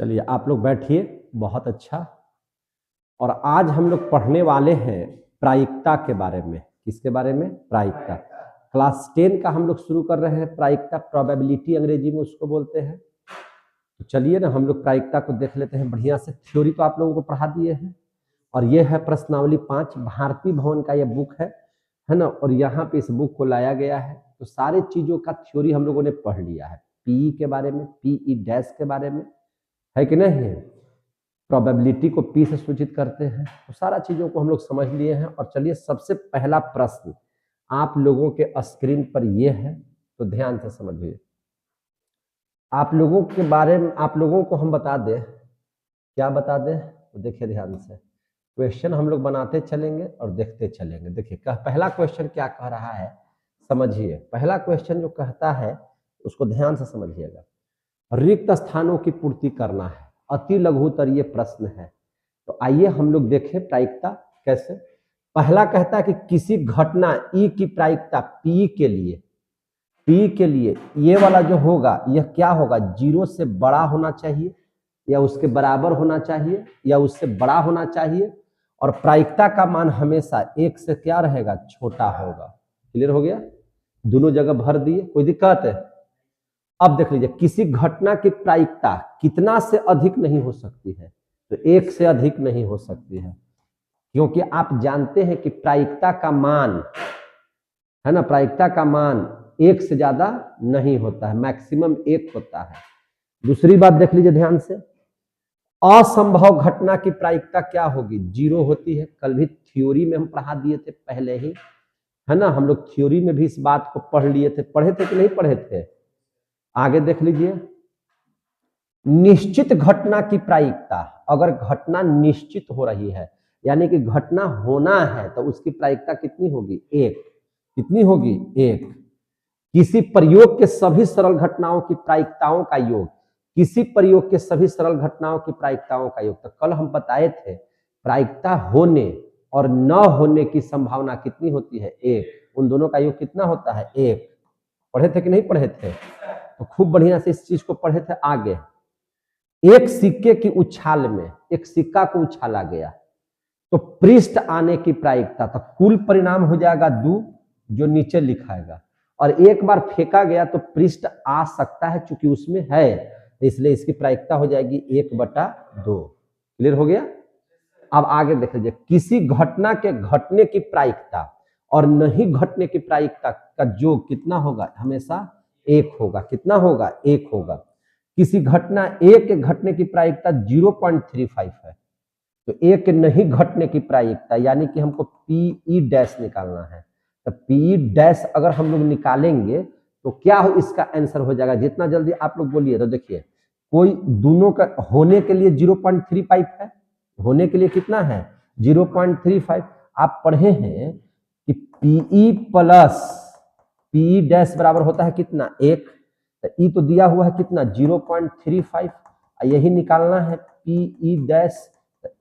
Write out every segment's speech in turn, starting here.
चलिए आप लोग बैठिए। बहुत अच्छा। और आज हम लोग पढ़ने वाले हैं प्रायिकता के बारे में। किसके बारे में? प्रायिकता। क्लास 10 का हम लोग शुरू कर रहे हैं। प्रायिकता, प्रोबेबिलिटी अंग्रेजी में उसको बोलते हैं। तो चलिए ना हम लोग प्रायिकता को देख लेते हैं बढ़िया से। थ्योरी तो आप लोगों को पढ़ा दिए हैं और ये है प्रश्नावली 5। भारती भवन का ये बुक है ना। और यहाँ पे इस बुक को लाया गया है तो सारे चीजों का थ्योरी हम लोगों ने पढ़ लिया है। पीई के बारे में, पीई डैश के बारे में, है कि नहीं है। प्रोबेबिलिटी को पी से सूचित करते हैं। तो सारा चीजों को हम लोग समझ लिए हैं। और चलिए सबसे पहला प्रश्न आप लोगों के स्क्रीन पर ये है, तो ध्यान से समझिए। आप लोगों के बारे में आप लोगों को हम बता दें, क्या बता दें, तो देखिए ध्यान से। क्वेश्चन हम लोग बनाते चलेंगे और देखते चलेंगे। देखिए पहला क्वेश्चन क्या कह रहा है, समझिए। पहला क्वेश्चन जो कहता है उसको ध्यान से समझिएगा। रिक्त स्थानों की पूर्ति करना है। अति लघुतरीय प्रश्न है। तो आइए हम लोग देखें प्रायिकता कैसे। पहला कहता है कि किसी घटना ई की प्रायिकता पी के लिए ये वाला जो होगा यह क्या होगा, 0 से बड़ा होना चाहिए या उसके बराबर होना चाहिए या उससे बड़ा होना चाहिए। और प्रायिकता का मान हमेशा 1 से क्या रहेगा, छोटा होगा। क्लियर हो गया? दोनों जगह भर दिए, कोई दिक्कत है? अब देख लीजिए, किसी घटना की प्रायिकता कितना से अधिक नहीं हो सकती है, तो 1 से अधिक नहीं हो सकती है। क्योंकि आप जानते हैं कि प्रायिकता का मान है ना, प्रायिकता का मान 1 से ज्यादा नहीं होता है, मैक्सिमम 1 होता है। दूसरी बात देख लीजिए ध्यान से। असंभव घटना की प्रायिकता क्या होगी, 0 होती है। कल भी थ्योरी में हम पढ़ा दिए थे पहले ही, है ना। हम लोग थ्योरी में भी इस बात को पढ़ लिए थे। पढ़े थे कि नहीं पढ़े थे? आगे देख लीजिए। निश्चित घटना की प्रायिकता, अगर घटना निश्चित हो रही है यानी कि घटना होना है तो उसकी प्रायिकता कितनी होगी, 1। कितनी होगी, 1। किसी प्रयोग के सभी सरल घटनाओं की प्रायिकताओं का योग, किसी प्रयोग के सभी सरल घटनाओं की प्रायिकताओं का योग। तो कल हम बताए थे प्रायिकता होने और न होने की संभावना कितनी होती है, 1। उन दोनों का योग कितना होता है, 1। पढ़े थे कि नहीं पढ़े थे? तो खूब बढ़िया से इस चीज को पढ़े थे। आगे, एक सिक्के की उछाल में, एक सिक्का को उछाला गया तो पृष्ठ आने की प्रायिकता, तो कुल परिणाम हो जाएगा 2 जो नीचे लिखाएगा। और एक बार फेंका गया तो पृष्ठ आ सकता है, चूंकि उसमें है, इसलिए इसकी प्रायिकता हो जाएगी 1/2। क्लियर हो गया? अब आगे देख लीजिए। किसी घटना के घटने की प्रायिकता और नहीं घटने की प्रायिकता का योग कितना होगा, हमेशा 1 होगा। कितना होगा, 1 होगा। किसी घटना ए के घटने की प्रायिकता 0.35 है, तो ए के नहीं घटने की प्रायिकता यानी कि हमको पीई डैश निकालना है। तो पीई डैश अगर हम लोग निकालेंगे तो क्या हो, इसका आंसर हो जाएगा, जितना जल्दी आप लोग बोलिए। तो देखिए, कोई दोनों का होने के लिए 0.35 है, होने के लिए कितना है, 0.35। आप पढ़े हैं कि पीई प्लस पीई डैश बराबर होता है कितना, 1। तो ई तो दिया हुआ है कितना, 0.35। यही निकालना है पीई डैश,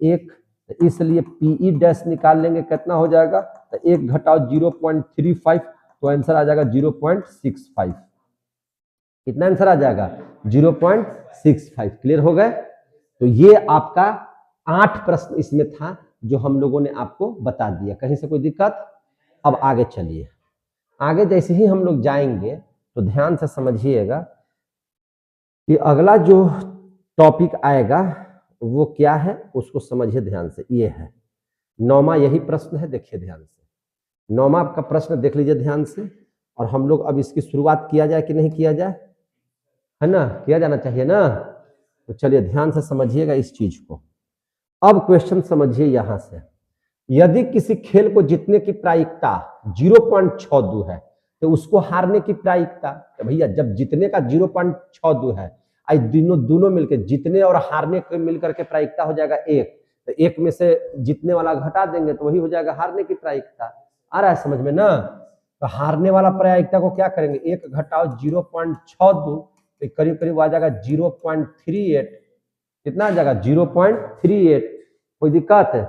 1। तो इसलिए पीई डैश निकाल लेंगे, कितना हो जाएगा, तो 1 घटाओ 0.35, तो आंसर आ जाएगा 0.65। कितना आंसर आ जाएगा, 0.65। क्लियर हो गए? तो ये आपका 8 प्रश्न इसमें था जो हम लोगों ने आपको बता दिया। कहीं से कोई दिक्कत? अब आगे चलिए। आगे जैसे ही हम लोग जाएंगे तो ध्यान से समझिएगा कि अगला जो टॉपिक आएगा वो क्या है, उसको समझिए ध्यान से। ये है 9वां, यही प्रश्न है। देखिए ध्यान से, 9वां का प्रश्न देख लीजिए ध्यान से। और हम लोग अब इसकी शुरुआत किया जाए कि नहीं किया जाए, है ना, किया जाना चाहिए ना। तो चलिए ध्यान से समझिएगा इस चीज को। अब क्वेश्चन समझिए यहां से। यदि किसी खेल को जीतने की प्रायिकता 0.62 है तो उसको हारने की प्रायिकता, तो भैया जब जीतने का 0.62 है, आज दोनों मिलकर जीतने और हारने के मिलकर के प्रायिकता हो जाएगा 1। तो 1 में से जीतने वाला घटा देंगे तो वही हो जाएगा हारने की प्रायिकता। आ रहा है समझ में ना? तो हारने वाला प्रायिकता को क्या करेंगे, 1 घटाओ 0.62, तो करीब करीब आ जाएगा 0.38। कितना आ जाएगा, 0.38। कोई दिक्कत है?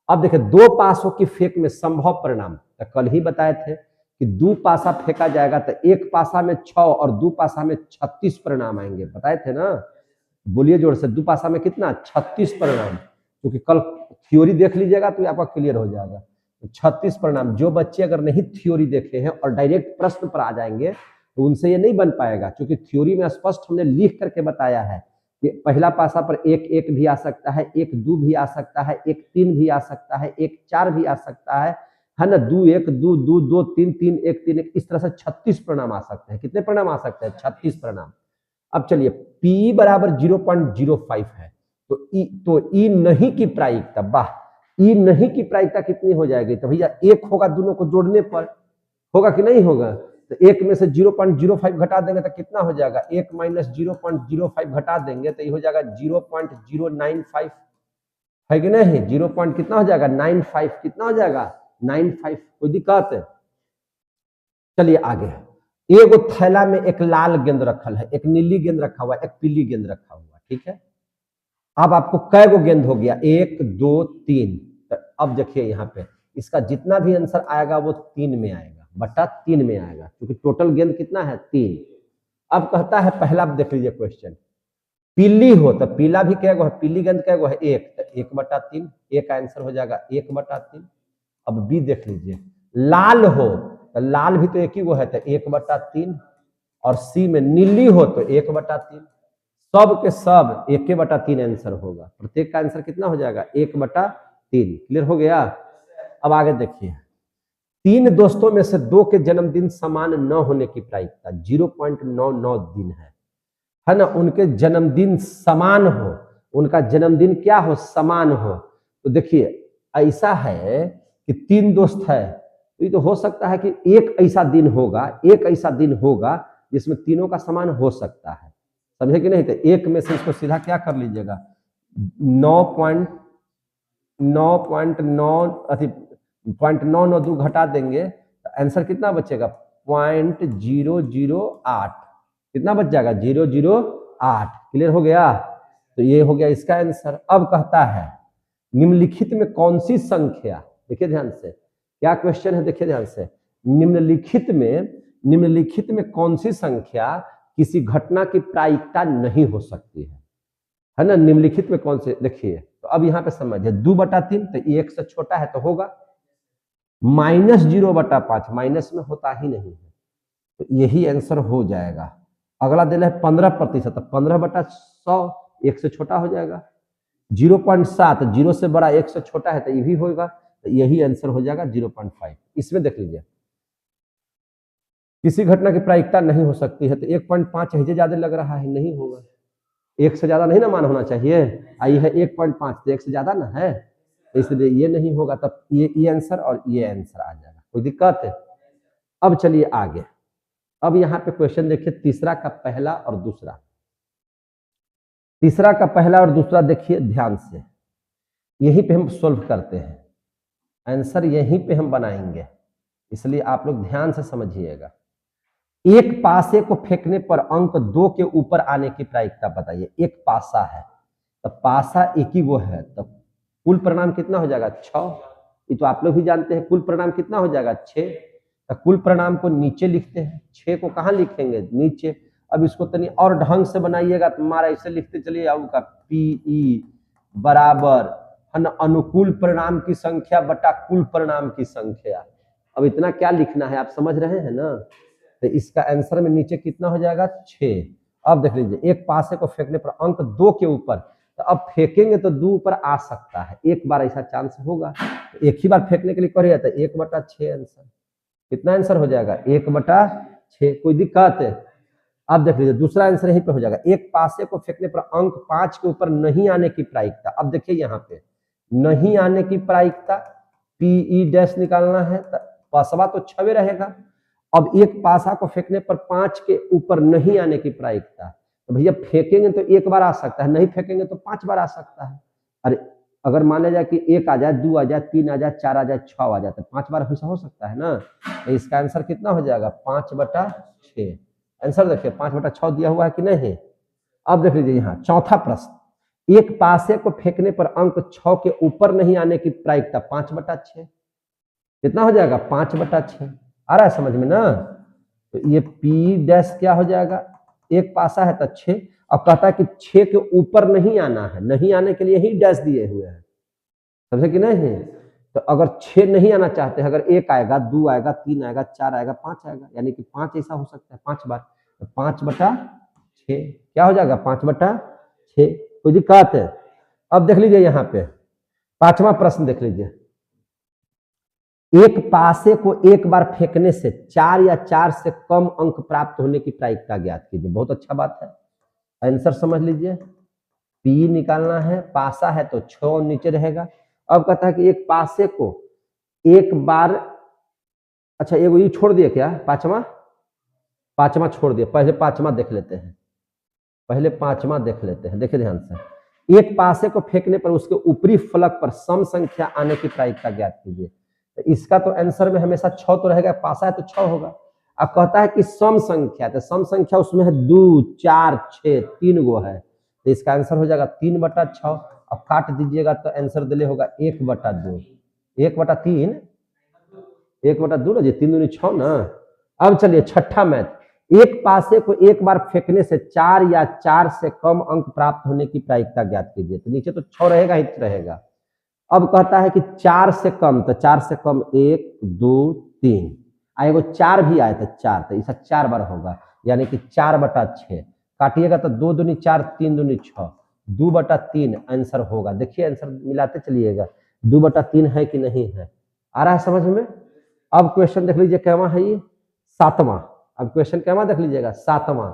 अब देखिए, 2 पासों की फेंक में संभव परिणाम, तो कल ही बताए थे कि 2 पासा फेंका जाएगा तो 1 पासा में 6 और 2 पासा में 36 परिणाम आएंगे, बताए थे ना। बोलिए जोर से, दुपासा में कितना 36 परिणाम, क्योंकि कल थ्योरी देख लीजिएगा तो आपका क्लियर हो जाएगा। 36 परिणाम, जो बच्चे अगर नहीं थ्योरी देखे हैं और डायरेक्ट प्रश्न पर आ जाएंगे तो उनसे ये नहीं बन पाएगा, क्योंकि थ्योरी में स्पष्ट हमने लिख करके बताया है कि पहला पासा पर 1 भी आ सकता है, 1 2 भी आ सकता है, 1 3 भी आ सकता है, 1 4 भी आ सकता है ना, 2 1 2 2 2 3 3 1 3 1, इस तरह से 36 परिणाम आ सकते हैं। कितने परिणाम आ सकते हैं? 36 परिणाम। अब चलिए P बराबर 0.05 है, तो ई नहीं की प्रायिकता, वाह, ई नहीं की प्रायिकता कितनी हो जाएगी? तो भैया 1 होगा दोनों को जोड़ने पर, होगा कि नहीं होगा? तो 1 में से 0.05 घटा देंगे तो कितना हो जाएगा? 1 माइनस 0.05 घटा देंगे तो ये हो जाएगा 0.095, है कि नहीं? 0 कितना हो जाएगा? 95, कितना हो जाएगा? 95। कोई दिक्कत है? चलिए आगे, एगो थैला में एक लाल गेंद रखल है, एक नीली गेंद रखा हुआ है, एक पीली गेंद रखा हुआ है, ठीक है। अब आपको कै गो गेंद हो गया? 1 2 3। तो अब देखिए यहाँ पे इसका जितना भी आंसर आएगा वो 3 में आएगा, बटा 3 में आएगा, क्योंकि टोटल गेंद कितना है? 3। अब कहता है पहला, देख लीजिए क्वेश्चन, पीली हो तो पीला भी क्या है? पीली गेंद क्या है? 1, तो 1/3, एक आंसर हो जाएगा 1/3। अब बी देख लीजिए, लाल हो तो लाल भी तो एक ही वो है, तो 1/3, और सी में नीली हो तो 1/3, सब के सब 1/3 आंसर होगा। प्रत्येक का आंसर कितना हो जाएगा? 1/3। क्लियर हो गया? अब आगे देखिए, 3 दोस्तों में से 2 के जन्मदिन समान न होने की प्रायिकता 0.99 दिन है ना। उनके जन्मदिन समान हो, उनका जन्मदिन क्या हो? समान हो। तो देखिए ऐसा है कि 3 दोस्त है, तो ये तो हो सकता है कि एक ऐसा दिन होगा जिसमें तीनों का समान हो सकता है, समझे कि नहीं? तो 1 में से इसको सीधा क्या कर लीजिएगा, 0.992 घटा देंगे तो आंसर कितना बचेगा? 0.008, कितना बच जाएगा? 008। क्लियर हो गया? तो ये हो गया इसका आंसर। अब कहता है निम्नलिखित में कौन सी संख्या, देखिए ध्यान से, क्या क्वेश्चन है, देखिए ध्यान से, निम्नलिखित में कौन सी संख्या किसी घटना की प्रायिकता नहीं हो सकती है ना। निम्नलिखित में कौन से, देखिए तो अब यहाँ पे समझिए, 2/3 तो 1 से छोटा है तो होगा, -0/5 माइनस में होता ही नहीं है, तो यही आंसर हो जाएगा। अगला दिल है 15%, 15/100 1 से छोटा हो जाएगा। 0.7 0 से बड़ा 1 से छोटा है तो ये भी होगा, तो यही आंसर हो जाएगा 0.5। इसमें देख लीजिए, किसी घटना की प्रायिकता नहीं हो सकती है तो 1.5 है, ज्यादा लग रहा है, नहीं होगा, 1 से ज्यादा नहीं ना मान होना चाहिए, आई है 1.5 तो 1 से ज्यादा ना है, तो इसलिए ये नहीं होगा, तब ये आंसर और ये आंसर आ जाएगा। कोई दिक्कत है? अब चलिए आगे, अब यहाँ पे क्वेश्चन देखिए, तीसरा का पहला और दूसरा, देखिए ध्यान से, यहीं पे हम सोल्व करते हैं, आंसर यहीं पे हम बनाएंगे, इसलिए आप लोग ध्यान से समझिएगा। एक पासे को फेंकने पर अंक 2 के ऊपर आने की प्रायिकता बताइए। एक पासा है तो पासा एक ही वो है, तो कुल परिणाम कितना हो जाएगा? 6। ये तो आप लोग भी जानते हैं, कुल परिणाम कितना हो जाएगा? 6। तो कुल परिणाम को नीचे लिखते हैं, 6 को कहाँ लिखेंगे? नीचे। अब इसको तनी और ढंग से बनाइएगा, तुम्हारा ऐसे लिखते चलिए, आपका PE बराबर है ना अनुकूल परिणाम की संख्या बटा कुल परिणाम की संख्या। अब इतना क्या लिखना है, आप समझ रहे हैं ना? तो इसका आंसर में नीचे कितना हो जाएगा? 6। अब देख लीजिए, एक पासे को फेंकने पर अंक 2 के ऊपर, तो अब फेंकेंगे तो 2 ऊपर आ सकता है, एक बार ऐसा चांस होगा, तो एक ही बार फेंकने के लिए करिए तो 1/6 आंसर। कितना आंसर हो जाएगा? 1/6। कोई दिक्कत है? अब देख लीजिए, दूसरा आंसर यहीं पे हो जाएगा, एक पासे को फेंकने पर अंक 5 के ऊपर नहीं आने की प्रायिकता। अब देखिए यहाँ पे नहीं आने की प्रायिकता, PE डैश निकालना है, तो पासवा तो 6 रहेगा। अब एक पासा को फेंकने पर 5 के ऊपर नहीं आने की प्रायिकता, तो भैया फेंकेंगे तो एक बार आ सकता है, नहीं फेंकेंगे तो 5 बार आ सकता है। अरे अगर मान लिया कि 1 आ जाए, 2 आ जाए, 3 आ जाए, 4 आ जाए, 6 आ जाए, तो 5 बार ऐसा हो सकता है ना। तो इसका आंसर कितना हो जाएगा? 5/6। आंसर देखिए 5/6 दिया हुआ है कि नहीं। अब देख लीजिए यहाँ चौथा प्रश्न, एक पासे को फेंकने पर अंक 6 के ऊपर नहीं आने की प्रायिकता 5/6। कितना हो जाएगा? 5/6। आ रहा है समझ में ना? तो ये P डैश क्या हो जाएगा? एक पासा है तो 6। अब कहता है कि 6 के ऊपर नहीं आना है, नहीं आने के लिए ही डैश दिए हुए हैं, समझे कि नहीं। तो अगर 6 नहीं आना चाहते, अगर 1 आएगा, 2 आएगा, 3 आएगा, 4 आएगा, 5 आएगा, यानी कि 5 ऐसा हो सकता है 5 बार, तो 5/6 क्या हो जाएगा, 5/6। कोई दिक्कत है। अब देख लीजिए यहाँ पे 5वां प्रश्न देख लीजिए, एक पासे को एक बार फेंकने से 4 या 4 से कम अंक प्राप्त होने की प्रायिकता ज्ञात कीजिए। बहुत अच्छा बात है, आंसर समझ लीजिए। पी निकालना है, पासा है तो 6 नीचे रहेगा। अब कहता है कि एक पासे को एक बार, अच्छा एगो ये छोड़ दिए क्या, पांचवा छोड़ दिए, पहले 5वां देख लेते हैं, पहले 5वां देख लेते हैं। देखिए ध्यान से, एक पासे को फेंकने पर उसके ऊपरी फलक पर सम संख्या आने की प्रायिकता ज्ञात कीजिए। तो इसका तो आंसर में हमेशा 6 तो रहेगा, पासा है तो 6 होगा। अब कहता है कि सम संख्या, तो सम संख्या उसमें है 2, 4, 6, 3 गो है, तो इसका आंसर हो जाएगा 3/6। अब काट दीजिएगा तो आंसर दिले होगा 1/2, 1/3, 1/2 ना जी, 3 दूनी 6 ना। अब चलिए छठा मैथ, एक पासे को एक बार फेंकने से 4 या 4 से कम अंक प्राप्त होने की प्रायिकता ज्ञात कीजिए। तो नीचे तो 6 रहेगा ही रहेगा। अब कहता है कि 4 से कम, तो 4 से कम 1, 2, 3, एगो 4 भी आए तो 4, तो इसका 4 बार होगा, यानी कि 4/6। काटिएगा तो 2 दूनी 4, 3 दूनी 6, 2/3 आंसर होगा। देखिए आंसर मिलाते चलिएगा, 2/3 है कि नहीं है, आ रहा है समझ में। अब क्वेश्चन देख लीजिए कैवा है ये, 7वां। अब क्वेश्चन कैवा देख लीजिएगा, 7वां,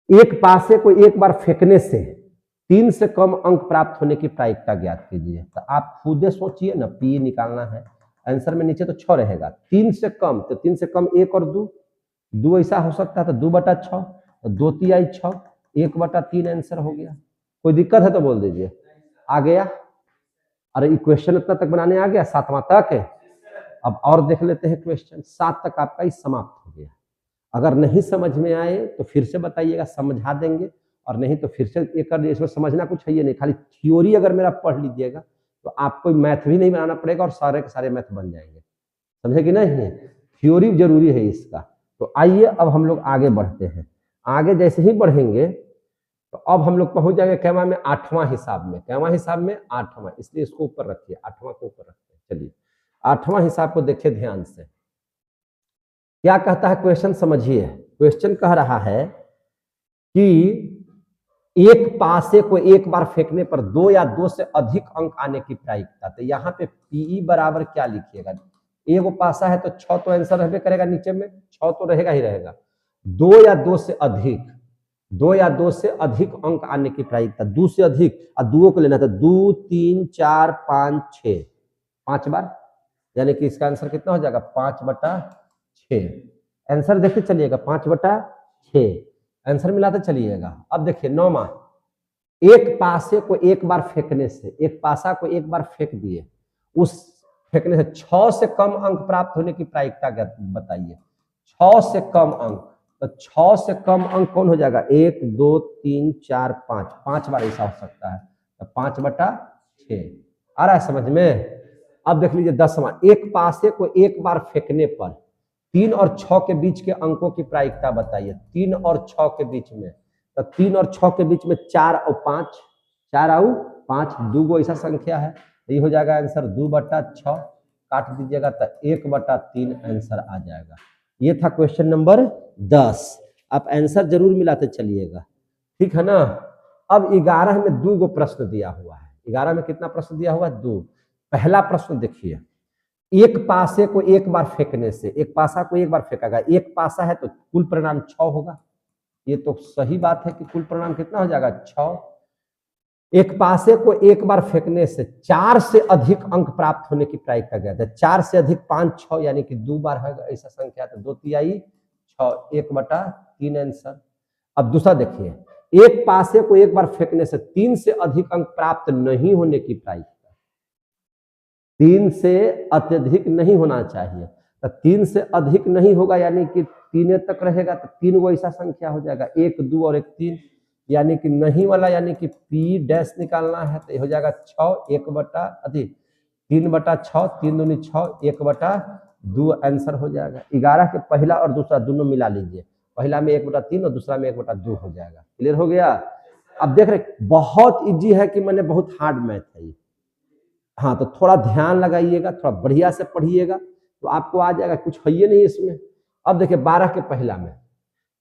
एक पासे को एक बार फेंकने से 3 से कम अंक प्राप्त होने की प्रायिकता ज्ञात कीजिए। तो आप खुद सोचिए ना, पी निकालना है, आंसर में नीचे तो 6 रहेगा, 3 से कम, तो 3 से कम 1 और 2 ऐसा हो सकता है, तो 2/6, तो 2 तिहाई 6, 1/3 आंसर हो गया। कोई दिक्कत है तो बोल दीजिए, आ गया। अरे इक्वेशन इतना तक बनाने आ गया, 7वां तक। अब और देख लेते हैं क्वेश्चन, 7 तक आपका ही समाप्त हो गया। अगर नहीं समझ में आए तो फिर से बताइएगा, समझा देंगे, और नहीं तो फिर से एक कर, इसमें समझना कुछ है ये नहीं, खाली थ्योरी अगर मेरा पढ़ लीजिएगा तो आपको मैथ भी नहीं बनाना पड़ेगा और सारे के सारे मैथ बन जाएंगे, समझे कि नहीं। थ्योरी जरूरी है इसका। तो आइए अब हम लोग आगे बढ़ते हैं। आगे जैसे ही बढ़ेंगे तो अब हम लोग पहुंच जाएंगे कैवा में, 8वां हिसाब में। कैवा हिसाब में 8वां, इसलिए इसको ऊपर रखिए, 8वां को ऊपर रखते हैं। चलिए 8वां हिसाब को देखिए ध्यान से, क्या कहता है क्वेश्चन, समझिए। क्वेश्चन कह रहा है कि एक पासे को एक बार फेंकने पर 2 या 2 से अधिक अंक आने की प्रायिकता। तो यहाँ पे पीई बराबर क्या लिखिएगा, एगो पासा है तो 6 तो आंसर रहबे करेगा, नीचे में 6 तो रहेगा ही रहेगा। 2 या 2 से अधिक, 2 या 2 से अधिक अंक आने की प्रायिकता, 2 से अधिक, और 2 को लेना था, 2, 3, 4, 5, 6, 5 बार, यानी कि इसका आंसर कितना हो जाएगा, 5/6। आंसर देखते चलिएगा, 5/6 आंसर मिलाते चलिएगा। अब देखिए 9वां, एक पासे को एक बार फेंकने से, एक पासा को एक बार फेंक दिए, उस फेंकने से 6 से कम अंक प्राप्त होने की प्रायिकता बताइए। 6 से कम अंक, तो 6 से कम अंक कौन हो जाएगा, 1, 2, 3, 4, 5, 5 बार ऐसा हो सकता है, तो 5/6 आ रहा है समझ में। अब देख लीजिए 10वां, एक पासे को एक बार फेंकने पर 3 और 6 के बीच के अंकों की प्रायिकता बताइए। 3 और 6 के बीच में, तो 3 और 6 के बीच में 4 और 5, 4 और 5, 2 गो ऐसा संख्या है, ये हो जाएगा आंसर 2/6। काट दीजिएगा तो 1/3 आंसर आ जाएगा। ये था क्वेश्चन नंबर 10। आप आंसर जरूर मिलाते चलिएगा, ठीक है ना। अब 11 में 2 गो प्रश्न दिया हुआ है। 11 में कितना प्रश्न दिया हुआ है, 2। पहला प्रश्न देखिए, एक पासे को एक बार फेंकने से, एक पासा को एक बार फेंका, एक पासा है तो कुल परिणाम 6 होगा। ये तो सही बात है कि कुल परिणाम कितना हो जाएगा, 6। एक पासे को एक बार फेंकने से 4 से अधिक अंक प्राप्त होने की प्रायिकता ज्ञात है। 4 से अधिक 5, 6, यानी कि 2 बार है ऐसा संख्या, तो 2 तिहाई 6, 1/3 आंसर। अब दूसरा देखिए, एक पासे को एक बार फेंकने से 3 से अधिक अंक प्राप्त नहीं होने की प्रायिकता, 3 से अत्यधिक नहीं होना चाहिए, तो 3 से अधिक नहीं होगा, यानी कि 3 तक रहेगा, तो 3 गो ऐसा संख्या हो जाएगा, 1, 2 और 1, 3, यानी कि नहीं वाला, यानी कि पी डैश निकालना है, तो ये हो जाएगा 6, 3/6, 3 दूनी 6, 1/2 आंसर हो जाएगा। 11 के पहला और दूसरा दोनों मिला लीजिए, पहला में 1/3 और दूसरा में 1/2 हो जाएगा। क्लियर हो गया? अब देख रहे बहुत इजी है कि मैंने बहुत हार्ड मैथ है ये। हाँ, तो थोड़ा ध्यान लगाइएगा, थोड़ा बढ़िया से पढ़िएगा तो आपको आ जाएगा, कुछ है ही नहीं इसमें। अब देखिए 12 के पहला में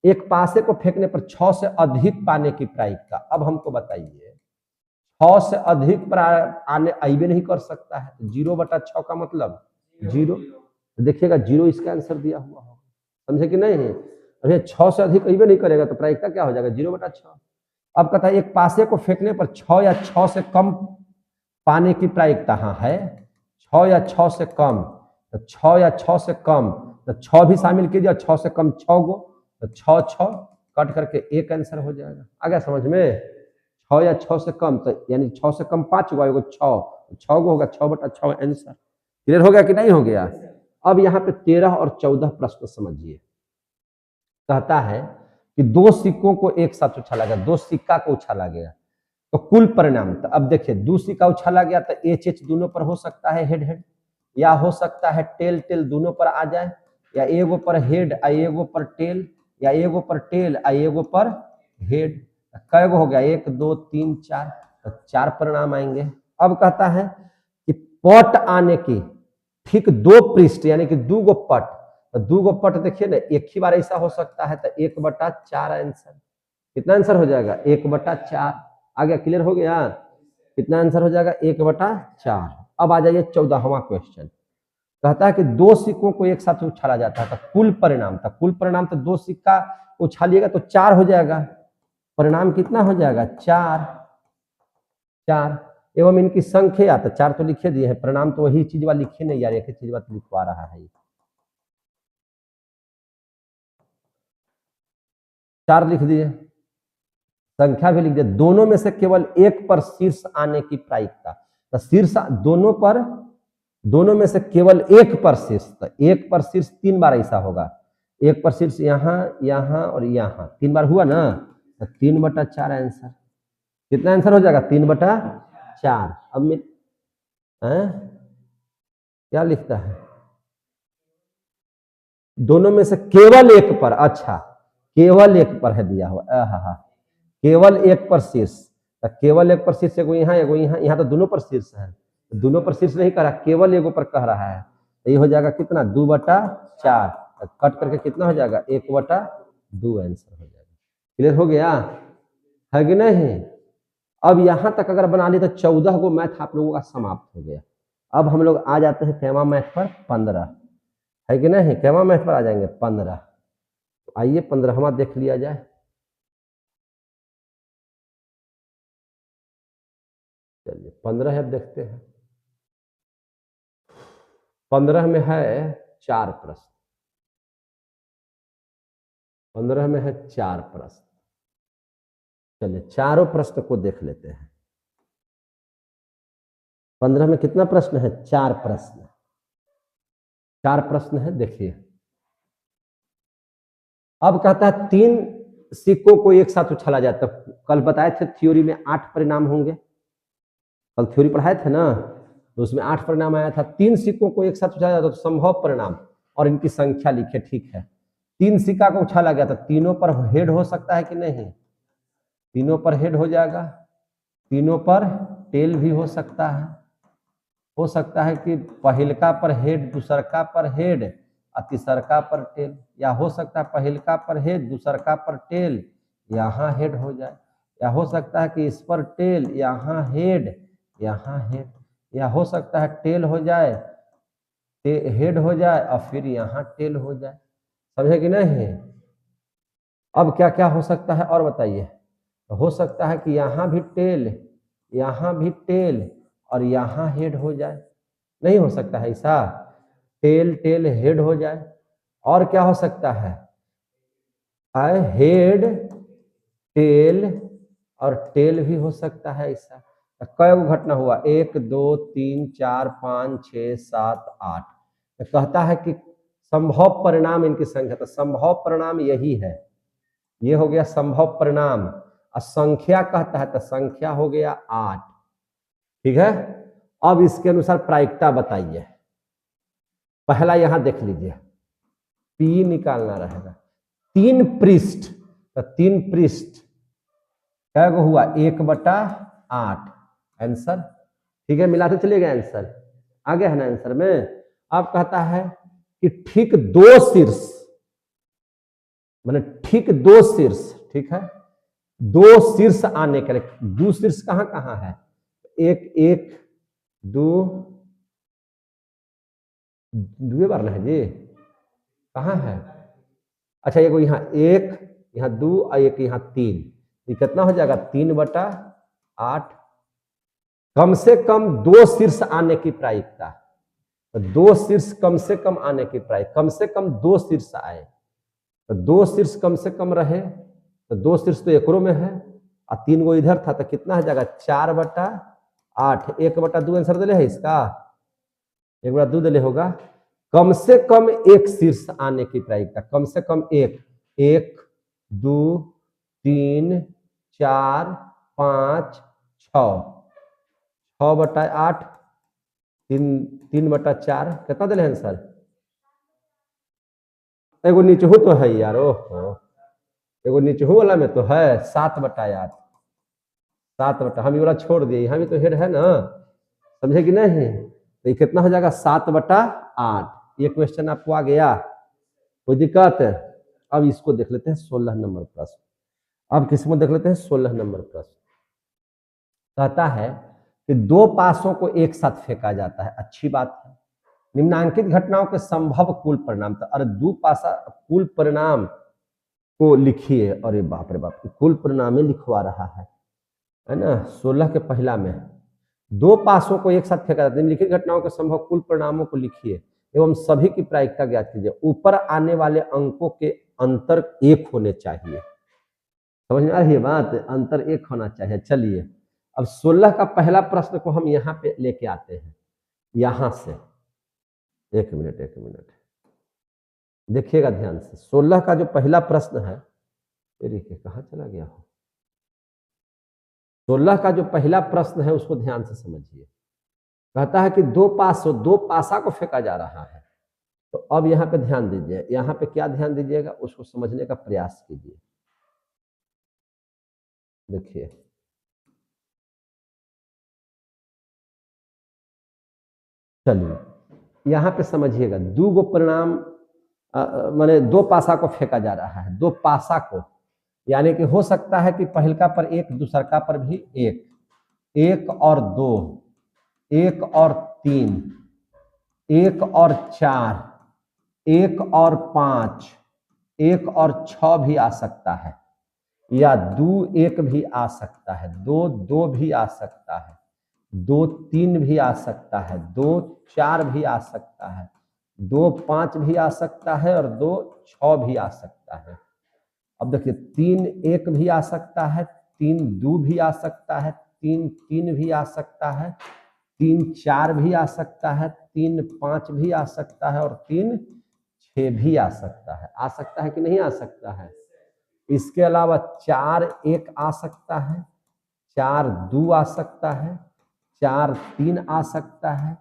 एक पासे को फेंकने पर 6 से अधिक पाने की प्रायिकता। अब हमको बताइए 6 से अधिक पर आने आइबे नहीं कर सकता है, 0/6 का मतलब 0। देखिएगा 0 इसका आंसर दिया हुआ होगा, समझे कि नहीं? अरे 6 से अधिक आइबे नहीं करेगा तो प्रायिकता क्या हो जाएगा? 0/6। अब कहता है एक पासे को फेंकने पर 6 या 6 से कम पाने की प्रायिकता। हाँ है 6 या 6 से कम, तो 6 या 6 से कम तो 6 भी शामिल कीजिए, 6 से कम 6 गो, तो 6 6 कट करके एक आंसर हो जाएगा। आ गया समझ में? 6 या 6 से कम तो यानी 6 से कम 5 हुआ, एगो 6 गो होगा, 6/6 आंसर। क्लियर हो गया कि नहीं हो गया? अब यहाँ पे 13 और 14 प्रश्न समझिए। कहता है कि दो सिक्कों को एक साथ उछाला गया, दो सिक्का को उछाला गया तो कुल परिणाम। तो अब देखिए 2 सिक्का उछाला गया तो एच एच दोनों पर हो सकता है हेड हेड, या हो सकता है टेल टेल दोनों पर आ जाए, या एगो पर हेड आ एगो पर टेल, या एगो पर टेल आ एगो पर हेड। कै गो हो गया? 1 2 3 4, तो 4 परिणाम आएंगे। अब कहता है कि पट आने की ठीक 2 पृष्ठ यानी कि 2 गो पट, तो 2 गो पट देखिए ना एक ही बार ऐसा हो सकता है, तो 1/4 आंसर। कितना आंसर हो जाएगा? 1/4 आ गया। क्लियर हो गया? कितना आंसर हो जाएगा? 1/4। अब आ जाइए 14वां क्वेश्चन। कहता है कि 2 सिक्कों को एक साथ उछाला जाता है तो कुल परिणाम, तो कुल परिणाम तो 2 सिक्का उछालिएगा तो 4 हो जाएगा। परिणाम कितना हो जाएगा? 4 एवं इनकी संख्या, तो 4 तो लिखे दिए हैं, परिणाम तो वही चीज वाला लिखे नहीं यार, एक ही चीज वाला लिखवा रहा है। 4 लिख दिए, संख्या भी लिख दिया। दोनों में से केवल एक पर शीर्ष आने की प्रायिकता, तो शीर्ष दोनों में से केवल एक पर शीर्ष, तो एक पर शीर्ष 3 बार ऐसा होगा। एक पर शीर्ष यहाँ यहाँ और यहाँ 3 बार हुआ ना, तो 3/4 आंसर। कितना आंसर हो जाएगा? 3/4। अब मैं क्या लिखता है? दोनों में से केवल एक पर, अच्छा केवल एक पर है दिया हुआ। हाँ, केवल एक पर शीर्ष, तो केवल एक पर शीर्ष एगो यहाँ एगो यहाँ, यहाँ तो दोनों पर शीर्ष है, दोनों पर शीर्ष नहीं कह रहा, केवल एगो पर कह रहा है। तो ये हो जाएगा कितना? 2/4, कट करके कितना हो जाएगा? 1/2 आंसर हो जाएगा। क्लियर हो गया है कि नहीं? अब यहां तक अगर बना ली तो 14 गो मैथ आप लोगों का समाप्त हो गया। अब हम लोग आ जाते हैं कैमा मैथ पर 15, है कि नहीं? कैमा मैथ पर आ जाएंगे 15। तो आइए 15वां देख लिया जाए। चलिए 15 अब देखते हैं। 15 में है 4 प्रश्न, 15 में है 4 प्रश्न। चलिए चारों प्रश्न को देख लेते हैं। 15 में कितना प्रश्न है? 4 प्रश्न। 4 प्रश्न है, देखिए। अब कहता है 3 सिक्कों को एक साथ उछाला जाता है। कल बताए थे थ्योरी में 8 परिणाम होंगे, कल थ्योरी पढ़ाए थे ना, तो उसमें 8 परिणाम आया था। 3 सिक्कों को एक साथ उछाला जाता तो संभव परिणाम और इनकी संख्या लिखे। ठीक है, 3 सिक्का को उछाला गया तो तीनों पर हेड हो सकता है कि नहीं? तीनों पर हेड हो जाएगा, तीनों पर टेल भी हो सकता है। हो सकता है कि पहिलका पर हेड, दूसरका पर हेड और तीसरका पर टेल, या हो सकता है पहिलका पर हेड, दूसरका पर टेल, यहाँ हेड हो जाए, या हो सकता है कि इस पर टेल, यहाँ हेड, यहाँ हेड, या हो सकता है टेल हो जाए, हेड हो जाए और फिर यहाँ टेल हो जाए। समझे कि नहीं? अब क्या क्या हो सकता है और बताइए? हो सकता है कि यहाँ भी टेल, यहाँ भी टेल और यहाँ हेड हो जाए। नहीं हो सकता है ऐसा? टेल टेल हेड हो जाए। और क्या हो सकता है? हेड टेल और टेल भी हो सकता है ऐसा। कई गो घटना हुआ? 1 2 3 4 5 6 7 8। तो कहता है कि संभव परिणाम इनकी संख्या, तो संभव परिणाम यही है, ये हो गया संभव परिणाम। और संख्या कहता है तो संख्या हो गया 8। ठीक है, अब इसके अनुसार प्रायिकता बताइए। पहला यहां देख लीजिए, पी निकालना रहेगा। 3 पृष्ठ, तो 3 पृष्ठ क्या हुआ 1/8 आंसर। ठीक है, मिलाते चलिएगा आंसर आ गया है ना आंसर में। अब कहता है कि ठीक 2 शीर्ष, माने ठीक 2 शीर्ष, ठीक है 2 शीर्ष आने के लिए, 2 शीर्ष कहां कहां है, 1 1 2 2 बार ना है जी, कहां है, अच्छा ये यहाँ 1 यहाँ 2 और एक यहाँ 3, ये कितना हो जाएगा 3/8। कम से कम 2 शीर्ष आने की प्रायिकता, तो 2 शीर्ष कम से कम आने की प्रायिकता, कम से कम 2 शीर्ष आए, तो 2 शीर्ष कम से कम रहे, तो 2 शीर्ष तो एकरो में है और 3 गो इधर था, तो कितना हो जाएगा 4/8। 1/2 आंसर दिले है इसका, 1/2 दिले होगा। कम से कम 1 शीर्ष आने की प्रायिकता, कम से कम 1 1 2 3 4 5 6 6/8 3/4 कितना दिले आंसर, एगो नीचहू तो है यार, ओहो एगो नीचहू वाला में तो है 7/8, 7 हम ये वाला छोड़ दिए, यहाँ भी तो हेड है ना, समझे कि नहीं, तो ये कितना हो जाएगा 7/8। ये क्वेश्चन आपको आ गया, कोई दिक्कत है। अब इसको देख लेते हैं 16 नंबर प्रश्न। अब किसमें देख लेते हैं 16 नंबर प्रश्न। कहता है कि 2 पासों को एक साथ फेंका जाता है, अच्छी बात है। निम्नांकित घटनाओं के संभव कुल परिणाम, तो अरे 2 पासा कुल परिणाम को लिखिए, अरे बाप रे बाप कुल परिणाम ही लिखवा रहा है ना। 16 के पहला में 2 पासों को एक साथ फेंका जाता है, निम्नलिखित घटनाओं के संभव कुल परिणामों को लिखिए एवं सभी की प्रायिकता ज्ञात कीजिए। ऊपर आने वाले अंकों के अंतर 1 होने चाहिए, समझ में आ रही है बात, अंतर 1 होना चाहिए। चलिए अब 16 का पहला प्रश्न को हम यहाँ पे लेके आते हैं, यहां से 1 मिनट देखिएगा ध्यान से। 16 का जो पहला प्रश्न है, देखिए कहाँ चला गया हो, 16 का जो पहला प्रश्न है उसको ध्यान से समझिए। कहता है कि 2 पासा को फेंका जा रहा है, तो अब यहाँ पे ध्यान दीजिए, यहाँ पे क्या ध्यान दीजिएगा उसको समझने का प्रयास कीजिए। देखिए चलिए यहाँ पे समझिएगा, 2 गो परिणाम माने 2 पासा को फेंका जा रहा है, 2 पासा को, यानी कि हो सकता है कि पहलका पर 1 दूसरका पर भी 1, 1 और 2, 1 और 3, 1 और 4, 1 और 5, 1 और 6 भी आ सकता है, या 2 1 भी आ सकता है, 2 2 भी आ सकता है, 2 3 भी आ सकता है, 2 4 भी आ सकता है, 2 5 भी आ सकता है और 2 6 भी आ सकता है। अब देखिए 3 1 भी आ सकता है, 3 2 भी आ सकता है, 3 3 भी आ सकता है, 3 4 भी आ सकता है, 3 5 भी आ सकता है और 3 6 भी आ सकता है। आ सकता है कि नहीं आ सकता है। इसके अलावा 4 1 आ सकता है, 4 2 आ सकता है, 4 3 आ सकता है,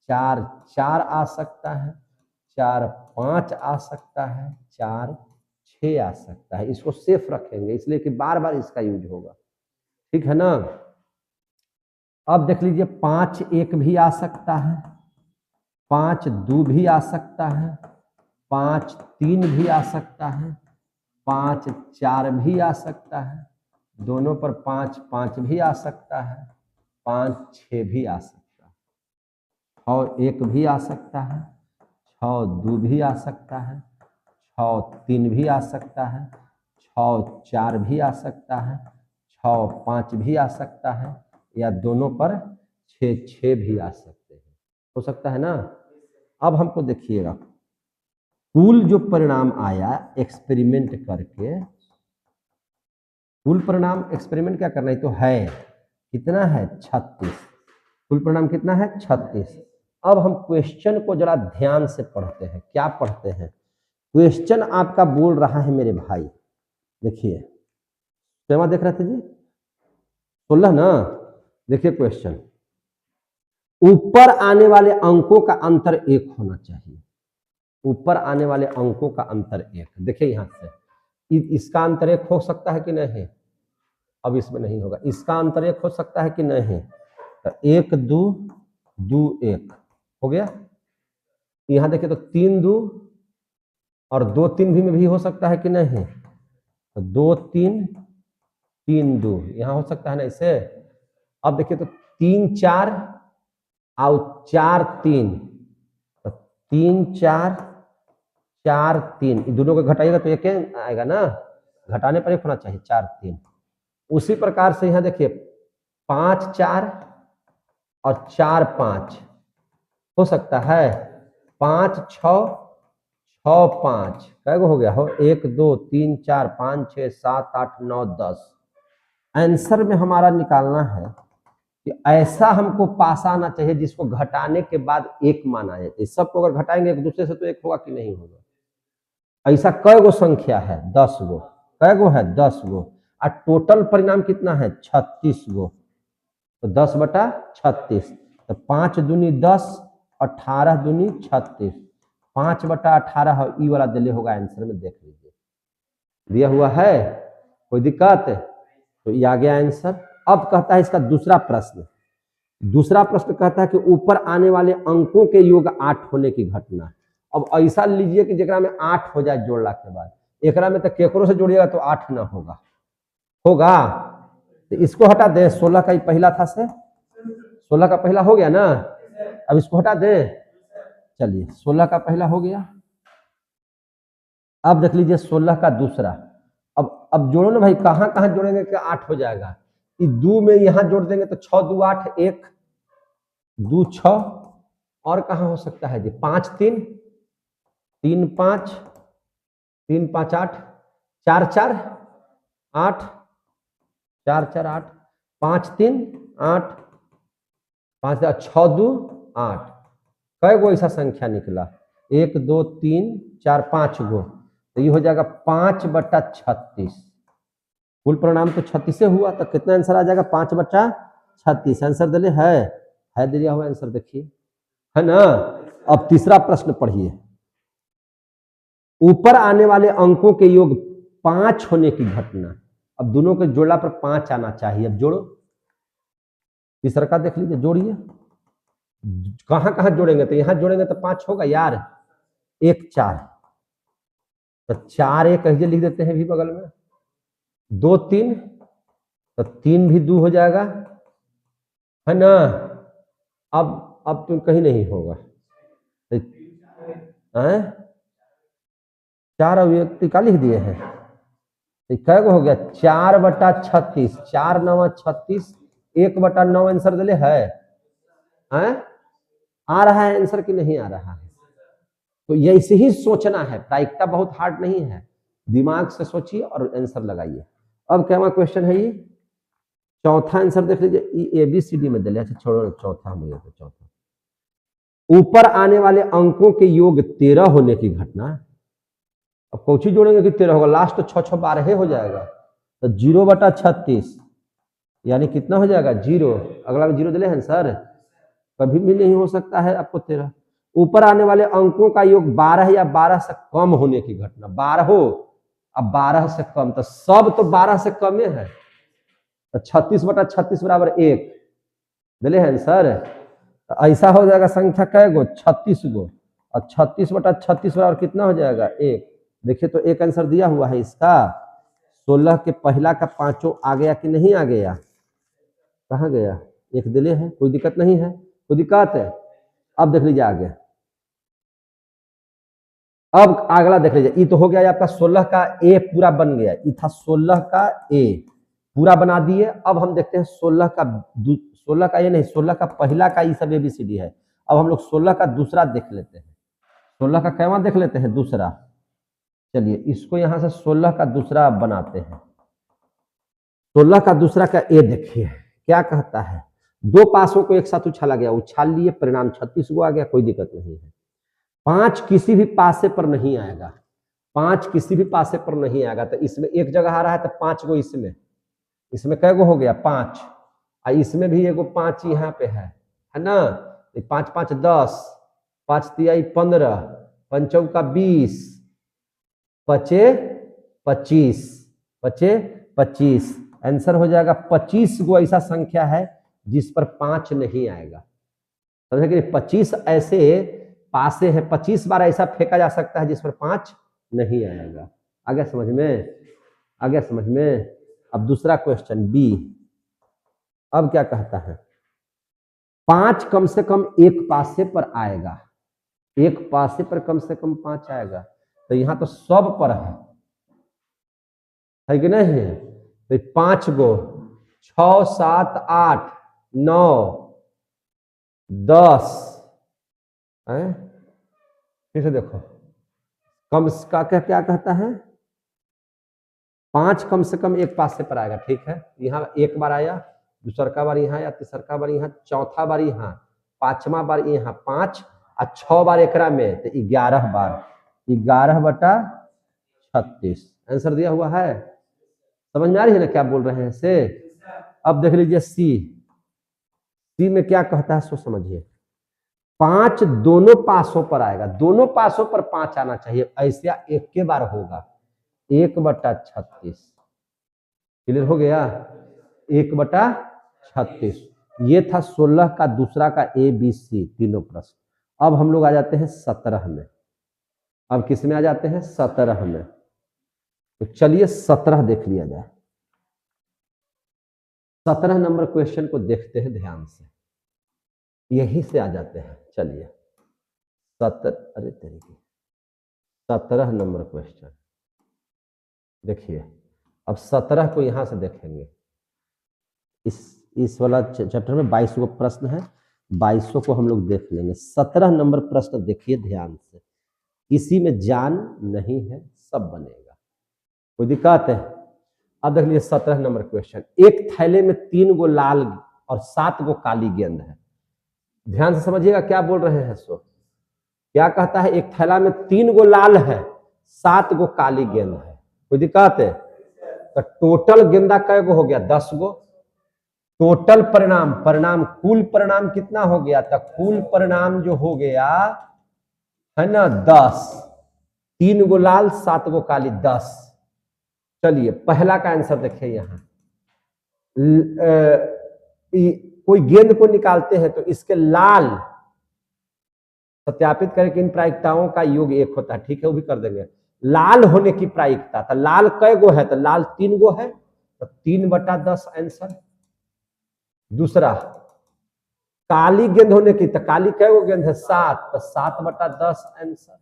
4 4 आ सकता है, 4 5 आ सकता है, 4 6 आ सकता है। इसको सेफ रखेंगे इसलिए कि बार बार इसका यूज होगा, ठीक है ना। अब देख लीजिए 5 1 भी आ सकता है, 5 2 भी आ सकता है, 5 3 भी आ सकता है, 5 4 भी आ सकता है, दोनों पर 5 5 भी आ सकता है, 5 6 भी आ सकता है, 6 1 भी आ सकता है, 6 2 भी आ सकता है, 6 3 भी आ सकता है, 6 4 भी आ सकता है, 6 5 भी आ सकता है, या दोनों पर 6 6 भी आ सकते हैं, हो सकता है ना। अब हमको देखिएगा कुल जो परिणाम आया एक्सपेरिमेंट करके, कुल परिणाम एक्सपेरिमेंट क्या करना है तो है कितना है 36, कुल परिणाम कितना है 36। अब हम क्वेश्चन को जरा ध्यान से पढ़ते हैं, क्या पढ़ते हैं, क्वेश्चन आपका बोल रहा है मेरे भाई, देखिए क्या देख रहे थे जी 16 ना, देखिए क्वेश्चन, ऊपर आने वाले अंकों का अंतर 1 होना चाहिए, ऊपर आने वाले अंकों का अंतर 1। देखिए यहां से इसका अंतर एक हो सकता है कि नहीं? अब इसमें नहीं होगा। इसका अंतर एक हो सकता है कि नहीं? तो 1 2 2 1 हो गया। यहां देखिए तो 3 2 और 2 3 भी में भी हो सकता है कि नहीं? तो 2 3 3 2 यहां हो सकता है ना इसे। अब देखिए तो 3 4 और 4 3, तो 3 4 4 3 इन दोनों को घटाइएगा तो एक आएगा ना, घटाने पर एक होना चाहिए 4 3। उसी प्रकार से यहां देखिए 5 4 और 4 5 हो सकता है। 5 6 6 5 कै गो हो गया हो? 1 2 3 4 5 6 7 8 9 10। आंसर में हमारा निकालना है कि ऐसा हमको पास आना चाहिए जिसको घटाने के बाद एक माना जाए। सबको अगर घटाएंगे एक दूसरे से तो एक होगा कि नहीं होगा? ऐसा कै गो संख्या है? 10 गो। कै गो है? 10 गो। और टोटल परिणाम कितना है? 36 गो। तो 10 बटा 36, तो 5 दूनी 10, 18 दूनी 36, 5 बटा 18 ई वाला दिले होगा आंसर में, देख लीजिए दिया हुआ है, कोई दिक्कत? तो ये आ गया आंसर। अब कहता है इसका दूसरा प्रश्न। दूसरा प्रश्न कहता है कि ऊपर आने वाले अंकों के योग 8 होने की घटना। अब ऐसा लीजिए कि जेकरा में 8 हो जाए जोड़ला के बाद, एकरा में तो केकरो से जोड़िएगा तो 8 ना होगा। होगा तो इसको हटा दे। 16 का ही पहला था से, 16 का पहला हो गया ना। अब इसको हटा दे। चलिए 16 का पहला हो गया। अब देख लीजिए 16 का दूसरा। अब जोड़ो ना भाई, कहां कहां जोड़ेंगे कि 8 हो जाएगा? इस 2 में यहां जोड़ देंगे तो 6 2 8 1 2 6। और कहां हो सकता है जी? 5 3 3 5 3 5 8 4 4 8 4 4 8 5 3 8 5 6 2 8। कै गो ऐसा संख्या निकला? 1 2 3 4 5 गो। तो ये हो जाएगा 5 बटा 36। कुल परिणाम तो 36 से हुआ, तो कितना आंसर आ जाएगा? 5 बटा 36 आंसर दिले है दिया हुआ आंसर, देखिए है ना। अब तीसरा प्रश्न पढ़िए। ऊपर आने वाले अंकों के योग 5 होने की घटना। अब दोनों के जोड़ा पर 5 आना चाहिए। अब जोड़ो। तीसरा का देख लीजिए, जोड़िए। कहां कहां जोड़ेंगे? तो यहां जोड़ेंगे तो 5 होगा यार। 1 4, तो 4 1 कहिए लिख देते हैं भी बगल में। 2 3, तो 3 भी 2 हो जाएगा, है ना। अब तो कहीं नहीं होगा। तो 4 अभिव्यक्ति का लिख दिए हैं। तो कै गो हो गया? 4 बटा 36, 4 9 36, 1 बटा 9 आंसर दिले है। आ रहा है आंसर कि नहीं आ रहा है? तो ये ऐसे ही सोचना है, प्रायिकता बहुत हार्ड नहीं है, दिमाग से सोचिए और आंसर लगाइए। अब क्या क्वेश्चन है ये? चौथा आंसर देख लीजिए, ABCD में दिले। अच्छा छोड़ो, चौथा हम लेते। चौथा, ऊपर आने वाले अंकों के योग 13 होने की घटना। अब कौची जोड़ेंगे कि 13 होगा? लास्ट तो 6 6 12 हो जाएगा। तो 0 बटा 36 यानी कितना हो जाएगा? 0। अगला में 0 दिले हैं सर, कभी भी नहीं हो सकता है आपको 13। ऊपर आने वाले अंकों का योग 12 या 12 से कम होने की घटना। 12 हो, अब 12 से कम, तो सब तो 12 से कम है। तो 36 बटा 36 बराबर 1 दिले हैं सर। तो ऐसा हो जाएगा संख्या कै गो? 36 गो। और 36 बटा 36 बराबर कितना हो जाएगा? 1। देखिए तो एक आंसर दिया हुआ है इसका। 16 के पहला का 5 आ गया कि नहीं आ गया? कहाँ गया? एक दिले है, कोई दिक्कत नहीं है, कोई दिक्कत है? अब देख लीजिए आगे। अब अगला देख लीजिए, ये तो हो गया आपका 16 का ए पूरा बन गया। ये था 16 का ए पूरा बना दिए। अब हम देखते हैं 16 का 16 का ये नहीं, 16 का पहला का ये सब ABCD है। अब हम लोग 16 का दूसरा देख लेते हैं। 16 का कैवा देख लेते हैं? दूसरा। चलिए इसको यहां से 16 का दूसरा बनाते हैं। 16 का दूसरा का ए देखिए क्या कहता है। 2 पासों को एक साथ उछाला गया, उछाल लिए, परिणाम 36 गो आ गया, कोई दिक्कत नहीं है। 5 किसी भी पासे पर नहीं आएगा। 5 किसी भी पासे पर नहीं आएगा, तो इसमें एक जगह आ रहा है तो 5 गो इसमें कै गो हो गया? 5। और इसमें भी एगो 5 यहाँ पे है ना। 5 5 10, 5 3 15, 5 चौका 20, 5 25 बचे 25। आंसर हो जाएगा 25 गो ऐसा संख्या है जिस पर 5 नहीं आएगा। समझे कि 25 ऐसे पासे है, 25 बार ऐसा फेंका जा सकता है जिस पर 5 नहीं आएगा। आ गया समझ में? आ गया समझ में? अब दूसरा क्वेश्चन बी। अब क्या कहता है? 5 कम से कम एक पासे पर आएगा, एक पासे पर कम से कम 5 आएगा, तो यहां तो सब पर है कि नहीं? तो 5 गो, 6 7 8 9 10 है। फिर से देखो, कम का क्या कहता है? 5 कम से कम एक पासे पर आएगा, ठीक है। यहाँ एक बार आया, दूसरा बार यहाँ आया, तीसरा बार यहाँ, चौथा बार यहाँ, पांचवा बार यहाँ 5 और 6 बार एकरा में, तो 11 बार, 11/36 आंसर दिया हुआ है। समझ में आ रही है ना क्या बोल रहे हैं से? अब देख लीजिए सी। सी में क्या कहता है सो समझिए। 5 दोनों पासों पर आएगा, दोनों पासों पर 5 आना चाहिए, ऐसा एक के बार होगा, 1/36। क्लियर हो गया? 1/36। ये था 16 का दूसरा का ए बी सी तीनों प्रश्न। अब हम लोग आ जाते हैं 17 में। अब किस में आ जाते हैं? 17 में। तो चलिए 17 देख लिया जाए। 17 नंबर क्वेश्चन को देखते हैं ध्यान से, यहीं से आ जाते हैं। चलिए 17 नंबर क्वेश्चन देखिए। अब 17 को यहां से देखेंगे। इस वाला चैप्टर में 22 को प्रश्न है, 22 को हम लोग देख लेंगे। 17 नंबर प्रश्न देखिए ध्यान से, किसी में जान नहीं है, सब बनेगा, कोई दिक्कत है? अब देख लीजिए 17 नंबर क्वेश्चन। एक थैले में 3 गो लाल और 7 गो काली गेंद है। ध्यान से समझिएगा क्या बोल रहे हैं सो। क्या कहता है? एक थैला में 3 गो लाल है, 7 गो काली गेंद है, कोई दिक्कत है? तो टोटल गेंदा कै गो हो गया? 10 गो। टोटल परिणाम कुल परिणाम कितना हो गया? तो कुल परिणाम जो हो गया है ना 10, 3 गो लाल 7 गो काली 10। चलिए पहला का आंसर देखिए। यहाँ कोई गेंद को निकालते हैं तो इसके लाल, सत्यापित करें कि इन प्रायिकताओं का योग 1 होता है, ठीक है, वो भी कर देंगे। लाल होने की प्रायिकता, तो लाल कै गो है? तो लाल 3 गो है, तो 3/10 आंसर। दूसरा काली गेंद होने की, तो काली कै गो गेंद है? 7, तो 7/10 आंसर।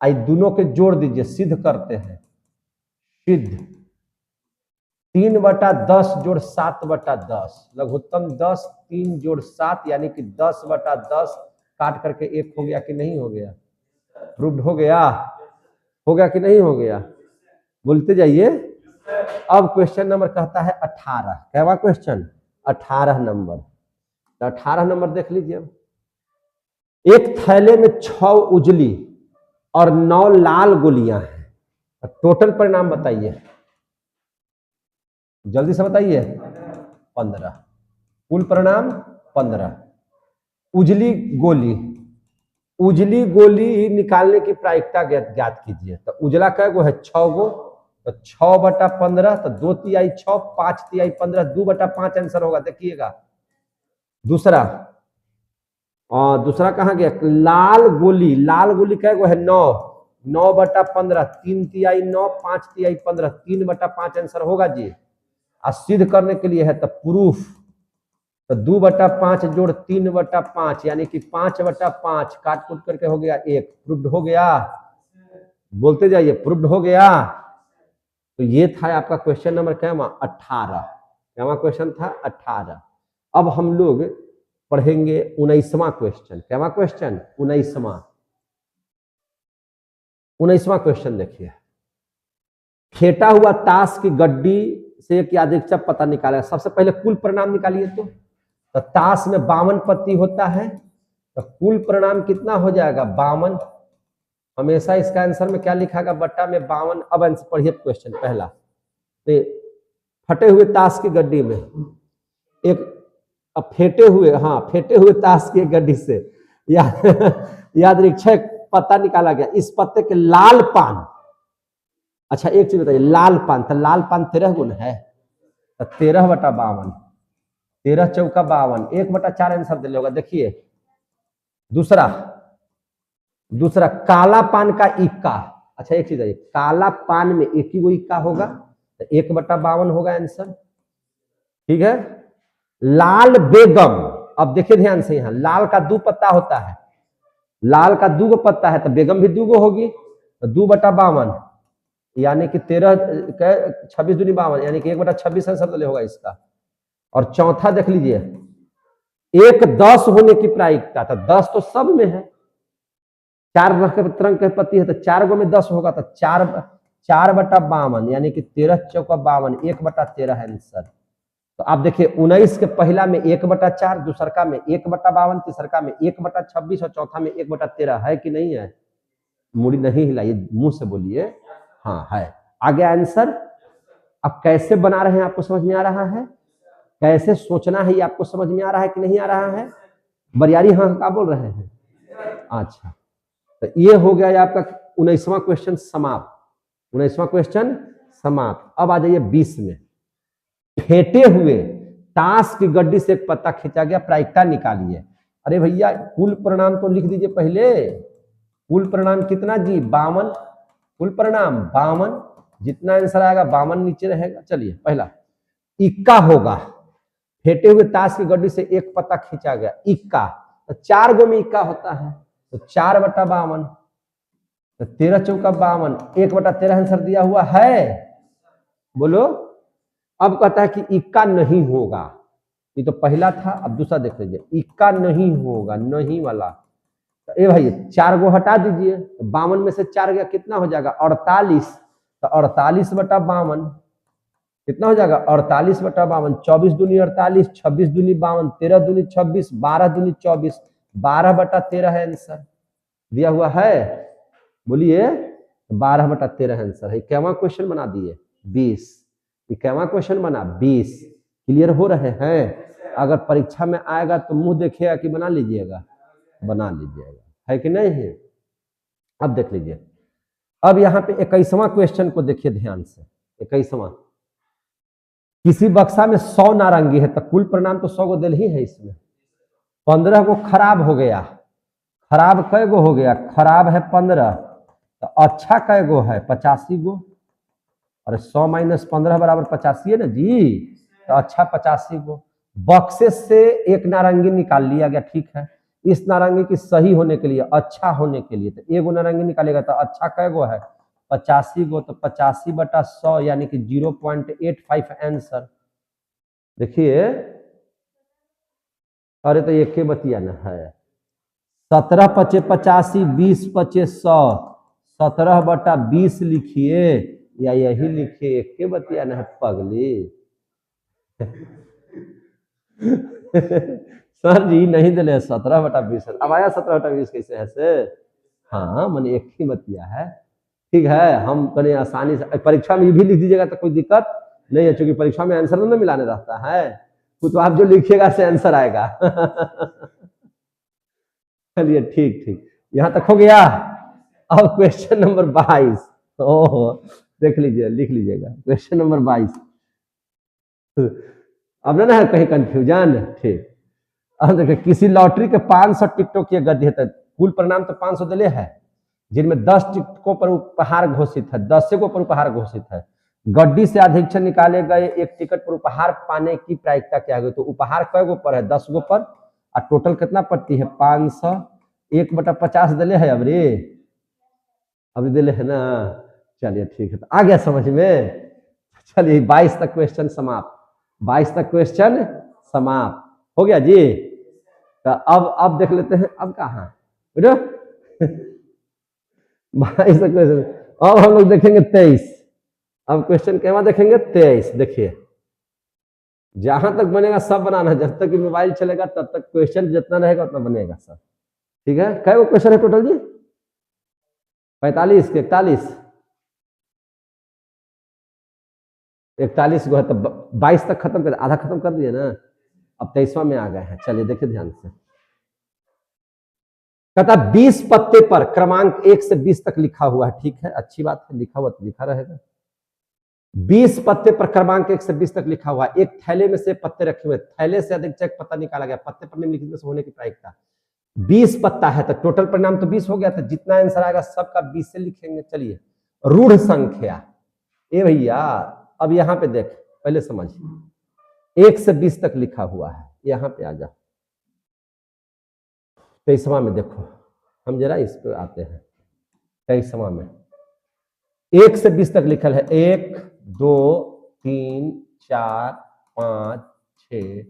आई दोनों के जोड़ दीजिए, सिद्ध करते हैं। सिद्ध 3/10 जोड़ 7/10, लघुत्तम 10, 3 जोड़ 7 यानी कि 10/10 काट करके 1 हो गया कि नहीं हो गया? प्रूव्ड हो गया? हो गया कि नहीं हो गया? बोलते जाइए। अब क्वेश्चन नंबर कहता है 18। क्या क्वेश्चन? 18 नंबर। तो 18 नंबर देख लीजिए। एक थैले में 6 उजली और 9 लाल गोलियां हैं। टोटल परिणाम बताइए, जल्दी से बताइए। 15। कुल परिणाम 15। उजली गोली निकालने की प्रायिकता ज्ञात कीजिए। तो उजला कै गो है? 6 गो, तो 6/15, तो 2 तिहाई 6, 5 तिहाई 15, 2/5 आंसर होगा। देखिएगा दूसरा कहां गया? लाल गोली कै गो है? 9, 9/15, 3 तिहाई 9, 5 तिहाई 15, 3/5 आंसर होगा जी। और सिद्ध करने के लिए है तो प्रूफ, तो 2/5 जोड़ 3/5 यानी कि 5/5 काट कूट करके हो गया 1। प्रूव्ड हो गया? बोलते जाइए, प्रूव्ड हो गया। तो ये था आपका क्वेश्चन नंबर क्या? 18। क्या क्वेश्चन था? 18। अब हम लोग पढ़ेंगे 19वां क्वेश्चन। क्या क्वेश्चन? 19वां क्वेश्चन देखिए। फेंटा हुआ ताश की गड्डी से एक यादृच्छिक पता निकालेगा। सबसे पहले कुल परिणाम निकालिए। तो ताश में 52 पत्ती होता है, तो कुल परिणाम कितना हो जाएगा? 52। हमेशा इसका आंसर में क्या लिखागा? बट्टा में 52। अब आंसर पढ़िए क्वेश्चन पहला। फटे हुए ताश की गड्डी में एक फेंटे हुए ताश की गड्डी से यादृच्छिक पत्ता निकाला गया। इस पत्ते के लाल पान अच्छा एक चीज बताइए, लाल पान, तो लाल पान 13 गुण है, तो 13/52, 13 चौका 52, 1/4 आंसर दिले होगा। देखिए दूसरा, दूसरा काला पान का इक्का। अच्छा एक चीज है, काला पान में एक ही वो इक्का होगा, तो 1/52 होगा आंसर। ठीक है। लाल बेगम, अब देखिए ध्यान से, यहां लाल का 2 पत्ता होता है, लाल का 2 पत्ता है, तो बेगम भी 2 होगी, तो 2/52 यानी कि 13 26 दूनी 52, यानी कि 1/26 आंसर होगा इसका। और चौथा देख लीजिए, 1 10 होने की प्रायिकता, तो 10 तो सब में है, 4 रंग के पत्ती है, तो 4 गो में 10 होगा, तो 4/52 यानी कि 13 चौका 52, 1/13 है आंसर। तो आप देखिए 19 के पहला में 1/4, दूसरका में 1/52, तीसरका में 1/26 और चौथा में 1/13 है कि नहीं है? मुड़ी नहीं हिलाइए, मुंह से बोलिए हाँ है। आगे आंसर। अब कैसे बना रहे हैं आपको समझ में आ रहा है? कैसे सोचना है ये आपको समझ में आ रहा है कि नहीं आ रहा है? बरियारी हाँ क्या बोल रहे हैं? अच्छा, तो ये हो गया आपका 19वां क्वेश्चन समाप्त। 19वां क्वेश्चन समाप्त। अब आ जाइए 20 में। फेंटे हुए ताश की गड्डी से एक पत्ता खींचा गया, प्रायिकता निकालिए। अरे भैया कुल परिणाम तो लिख दीजिए पहले। कुल परिणाम कितना जी? 52। कुल परिणाम 52, जितना आंसर आएगा 52 नीचे रहेगा। चलिए पहला इक्का होगा, फेंटे हुए ताश की गड्डी से एक पत्ता खींचा गया, इक्का, तो 4 गो में इक्का होता है, तो 4/52, तो 13 चौका 52, 1/13 आंसर दिया हुआ है। बोलो। अब कहता है कि इक्का नहीं होगा, ये तो पहला था, अब दूसरा देख लीजिए, इक्का नहीं होगा, नहीं वाला। तो ए भाई 4 गो हटा दीजिए, 52 में से 4 गया कितना हो जाएगा? 48, तो 48/52 कितना हो जाएगा? 48/52, 24 दूनी 48, 26 दूनी 52, 13 दूनी 26, 12 दूनी 24, 12/13 है आंसर दिया हुआ है। बोलिए 12/13 आंसर है। क्या क्वेश्चन बना दिए? 20। क्या क्वेश्चन बना? 20। क्लियर हो रहे हैं? अगर परीक्षा में आएगा तो मुंह देखिएगा कि बना लीजिएगा? बना लीजिएगा, है कि नहीं है? अब देख लीजिए, अब यहाँ पे 21वां क्वेश्चन को देखिए ध्यान से। 21वां, किसी बक्सा में 100 नारंगी है, तो कुल परिणाम तो 100 गो दिल ही है इसमें। 15 गो खराब हो गया, खराब कै गो हो गया? खराब है 15, तो अच्छा कै गो है? 85 गो। अरे 100 - 15 बराबर 85 है ना जी, तो अच्छा 85 गो। बक्से से एक नारंगी निकाल लिया गया, ठीक है। इस नारंगी की सही होने के लिए, अच्छा होने के लिए, तो एगो नारंगी निकालेगा, तो अच्छा कै गो है? 85 गो, तो 85/100 यानी कि 0.85 आंसर। देखिए, अरे तो एक के बतिया ना है, 17 × 5 = 85, 20 × 5 = 100, 17/20 लिखिए या यही लिखिए, एक के बतिया ना है पगली। सर जी नहीं दिले 17/20, अब आया 17/20 कैसे है से? हाँ मैंने एक ही बतिया है, ठीक है। हम करें आसानी से, परीक्षा में ये भी लिख दीजिएगा तो कोई दिक्कत नहीं है, क्योंकि परीक्षा में आंसर ना मिलाने रहता है, तो आप जो लिखिएगा से आंसर आएगा। चलिए ठीक ठीक, यहां तक हो गया। अब क्वेश्चन नंबर 22, ओहो देख लीजिए, लिख लीजिएगा क्वेश्चन नंबर 22। अब ना है कहीं कंफ्यूजन, ठीक। अब देखिए, किसी लॉटरी के 500 टिकटों की गद्दी है, तो कुल परिणाम तो 500 दिले है, जिनमें 10 टिकटों पर उपहार घोषित है, 10 को पर उपहार घोषित है। गड्डी से अधीक्षण निकाले गए एक टिकट पर उपहार पाने की प्रायिकता क्या है? तो उपहार कै गो पर है? 10 गो पर, और टोटल कितना पड़ती है? 500, 1/50 दिले है। अब दिले है ना? चलिए ठीक है, तो आ गया समझ में। चलिए 22 तक क्वेश्चन समाप्त, 22 तक क्वेश्चन समाप्त हो गया जी। तो अब देख लेते हैं, अब कहाँ बेटो? 22 तक क्वेश्चन। अब हम लोग देखेंगे 23। अब क्वेश्चन क्या देखेंगे? 23। देखिए, जहां तक बनेगा सब बनाना, जब तक मोबाइल चलेगा तब तक क्वेश्चन जितना रहेगा उतना बनेगा सब, ठीक है। कै गो क्वेश्चन है टोटल जी? 45 के 41, 41 गो है, तो 22 तक खत्म कर, आधा खत्म कर दिए ना। अब 23वां में आ गए हैं। चलिए देखिए ध्यान से, कहता 20 पत्ते पर क्रमांक 1 से 20 तक लिखा हुआ है। ठीक है, अच्छी बात है, लिखा हुआ तो लिखा रहेगा। 20 पत्ते पर क्रमांक 1 से 20 तक लिखा हुआ है। एक थैले में से पत्ते रखे हुए, थैले से अधिक चेक पत्ता निकाला गया, पत्ते पर निम्नलिखित में से होने की प्रायिकता। 20 पत्ता है तो टोटल परिणाम तो 20 हो गया था, जितना आंसर आएगा सबका 20 से लिखेंगे। चलिए, रूढ़ संख्या। ए भैया, अब यहां पे देख, पहले समझ, 1 से 20 तक लिखा हुआ है, यहां पे आ जा। 23वां में देखो, हम जरा इस पे आते हैं। 23वां में 1 से 20 तक लिखल है। 1 2 3 4 5 6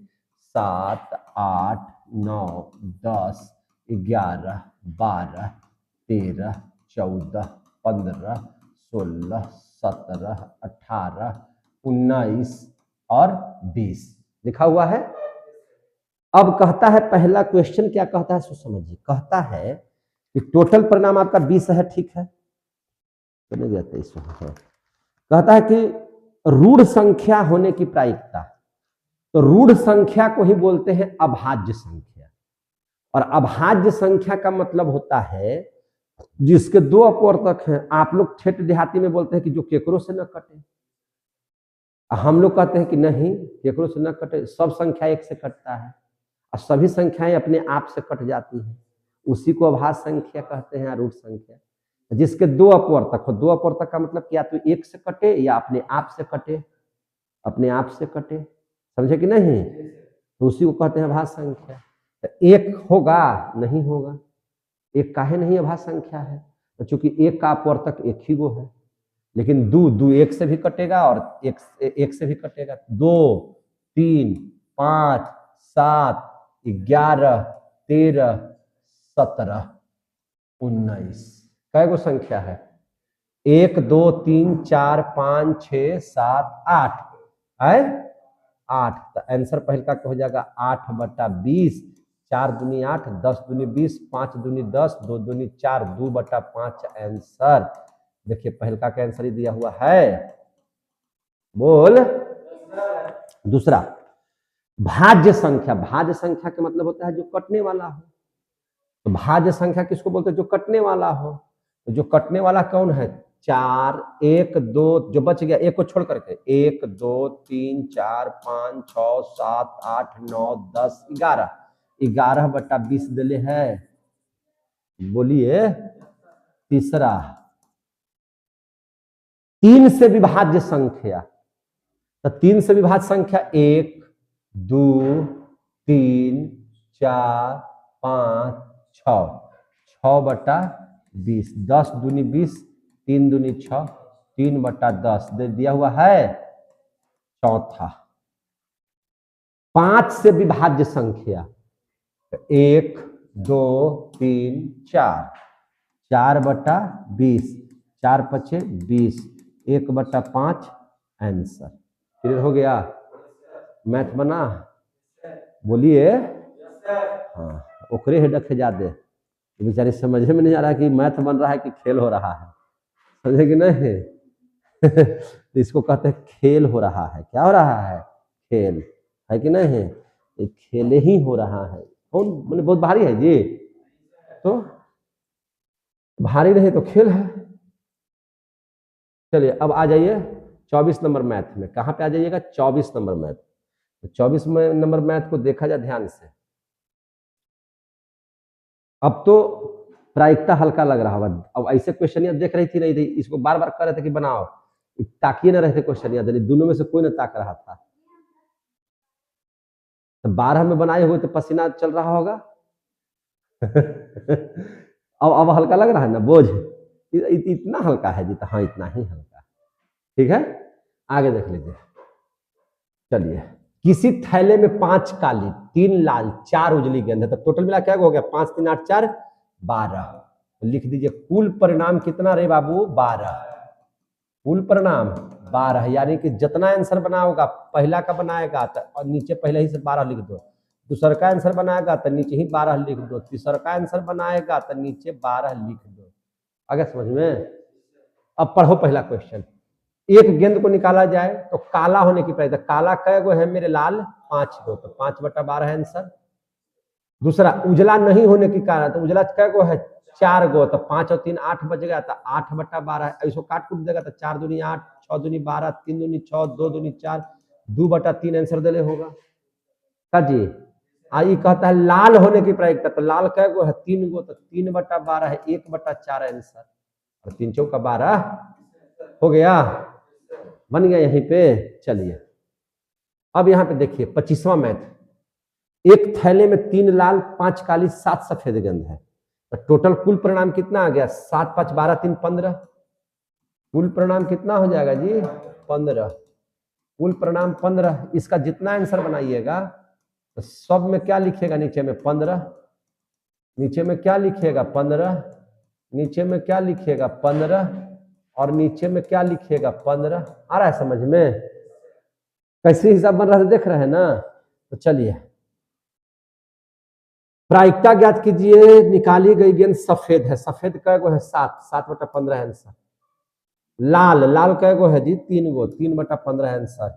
7 8 9 10 11 12 13 14 15 16 17 18 19 और 20 लिखा हुआ है। अब कहता है, पहला क्वेश्चन क्या कहता है सो समझिए। कहता है कि टोटल परिणाम आपका 20 है, ठीक है, तो नहीं गया 23। कहता है कि रूढ़ संख्या होने की प्रायिकता। तो रूढ़ संख्या को ही बोलते हैं अभाज्य संख्या, और अभाज्य संख्या का मतलब होता है जिसके 2 अपवर्तक हैं। आप लोग ठेठ देहाती में बोलते हैं कि जो केकरो से न कटे, हम लोग कहते हैं कि नहीं, केकरो से न कटे, सब संख्या 1 से कटता है और सभी संख्याएं अपने आप से कट जाती हैं, उसी को अभाज्य संख्या कहते हैं, रूढ़ संख्या। जिसके 2 अपवर्तक हो, 2 अपवर्तक का मतलब क्या, तो 1 से कटे या अपने आप से कटे, अपने आप से कटे, समझे कि नहीं, तो उसी को कहते हैं अभाज्य संख्या। तो 1 होगा, नहीं होगा, 1 काहे नहीं अभाज्य संख्या है, तो चूंकि 1 का अपवर्तक 1 ही गो है। लेकिन 2 1 से भी कटेगा और 1 से भी कटेगा। 2 3 5 7 11 13 17 19 कै गो संख्या है, 1 2 3 4 5 6 7 8 है, 8। तो आंसर पहले का हो जाएगा 8/20, 4 दूनी 8, 10 दूनी 20, 5 दूनी 10, 2 दूनी 4, 2/5 आंसर। देखिए पहले का आंसर ही दिया हुआ है। बोल। दूसरा, भाज्य संख्या। भाज्य संख्या का मतलब होता है जो कटने वाला हो। तो भाज्य संख्या किसको बोलते हैं, जो कटने वाला हो। तो जो कटने वाला कौन है, 4 1 2, जो बच गया 1 को छोड़ करके, 1 2 3 4 5 6 7 8 9 10 11, 11/20 दिले है। बोलिए। तीसरा, 3 से विभाज्य संख्या। तो 3 से विभाज्य संख्या 1 2 3 4 5 6, 6/20, 10 दूनी 20, 3 दूनी 6, 3/10 दे दिया हुआ है। चौथा, 5 से विभाज्य संख्या। 1 2 3 4, 4/20, 4 5 20, 1/5 आंसर। क्लियर हो गया। मैथ बना। बोलिए। हाँ, ओकरे हेडक जा दे, बेचारे समझ में नहीं आ रहा कि मैथ बन रहा है कि खेल हो रहा है, समझे कि नहीं। तो इसको कहते हैं खेल हो रहा है। क्या हो रहा है, खेल है कि नहीं, एक खेल ही हो रहा है। कौन बोले बहुत भारी है जी, तो भारी नहीं तो खेल है। चलिए अब आ जाइए 24 नंबर मैथ में। कहाँ पे आ जाइएगा, 24 नंबर मैथ। तो 24 नंबर मैथ को देखा जाए ध्यान से। अब तो प्रायिकता हल्का लग रहा होगा। अब ऐसे क्वेश्चन देख रही थी नहीं थी, इसको बार बार कर रहे थे कि बनाओ, ताकिए ना रहे थे क्वेश्चन, दोनों में से कोई ना ताक रहा था। तो 12 में बनाए हुए तो पसीना चल रहा होगा। अब हल्का लग रहा है ना, बोझ इतना हल्का है जी, तो हाँ इतना ही हल्का। ठीक है, आगे देख लीजिए। चलिए, किसी थैले में 5 काली, 3 लाल, 4 उजली गेंद है, तो टोटल मिला क्या हो गया, 5 3 8 4 12। तो लिख दीजिए कुल परिणाम कितना रे बाबू, 12। कुल परिणाम 12, यानी कि जितना आंसर बना होगा पहला का बनाएगा तो नीचे पहले ही से 12 लिख दो, दूसरा का आंसर बनाएगा तो नीचे ही 12 लिख दो, तीसरा का आंसर बनाएगा तो नीचे 12 लिख दो। आगे समझ में। अब पढ़ो पहला क्वेश्चन। एक गेंद को निकाला जाए तो काला होने की प्रायिकता। काला कै गो है मेरे लाल, 5 गो, तो 5/12 है आंसर। दूसरा उजला नहीं होने के कारण, तो उजला क्या गो है 4 गो, तो 5 और 3 8 बच गया, तो 8/12 ऐसो काट कूट देगा तो 4 दूनी 8, 6 दूनी 12, 3 दूनी 6, 2 दूनी 4, 2/3 आंसर देले होगा का जी। आई कहता है लाल होने की प्रायिकता, तो लाल क्या गो है 3 गो, तो 3/12 है 1/4 आंसर, और 3 चौका 12 हो गया, बन गया यहीं पे। चलिए अब यहाँ पे देखिए 25वां मैथ, एक थैले में 3 लाल 5 काली 7 सफेद गेंद है, तो टोटल कुल परिणाम कितना आ गया 7 5 12 3 15, कुल परिणाम कितना हो जाएगा जी 15, कुल परिणाम 15। इसका जितना आंसर बनाइएगा तो सब में क्या लिखिएगा, नीचे में 15, नीचे में क्या लिखिएगा 15, नीचे में क्या लिखिएगा 15, और नीचे में क्या लिखिएगा 15। आ रहा है समझ में कैसे हिसाब बन रहा है, देख रहे हैं ना। तो चलिए प्रायिकता ज्ञात कीजिए, निकाली गई गेंद सफेद है, सफेद कै गो है 7, 7/15 है आंसर। लाल, लाल कै गो है जी 3 गो, 3/15 है आंसर।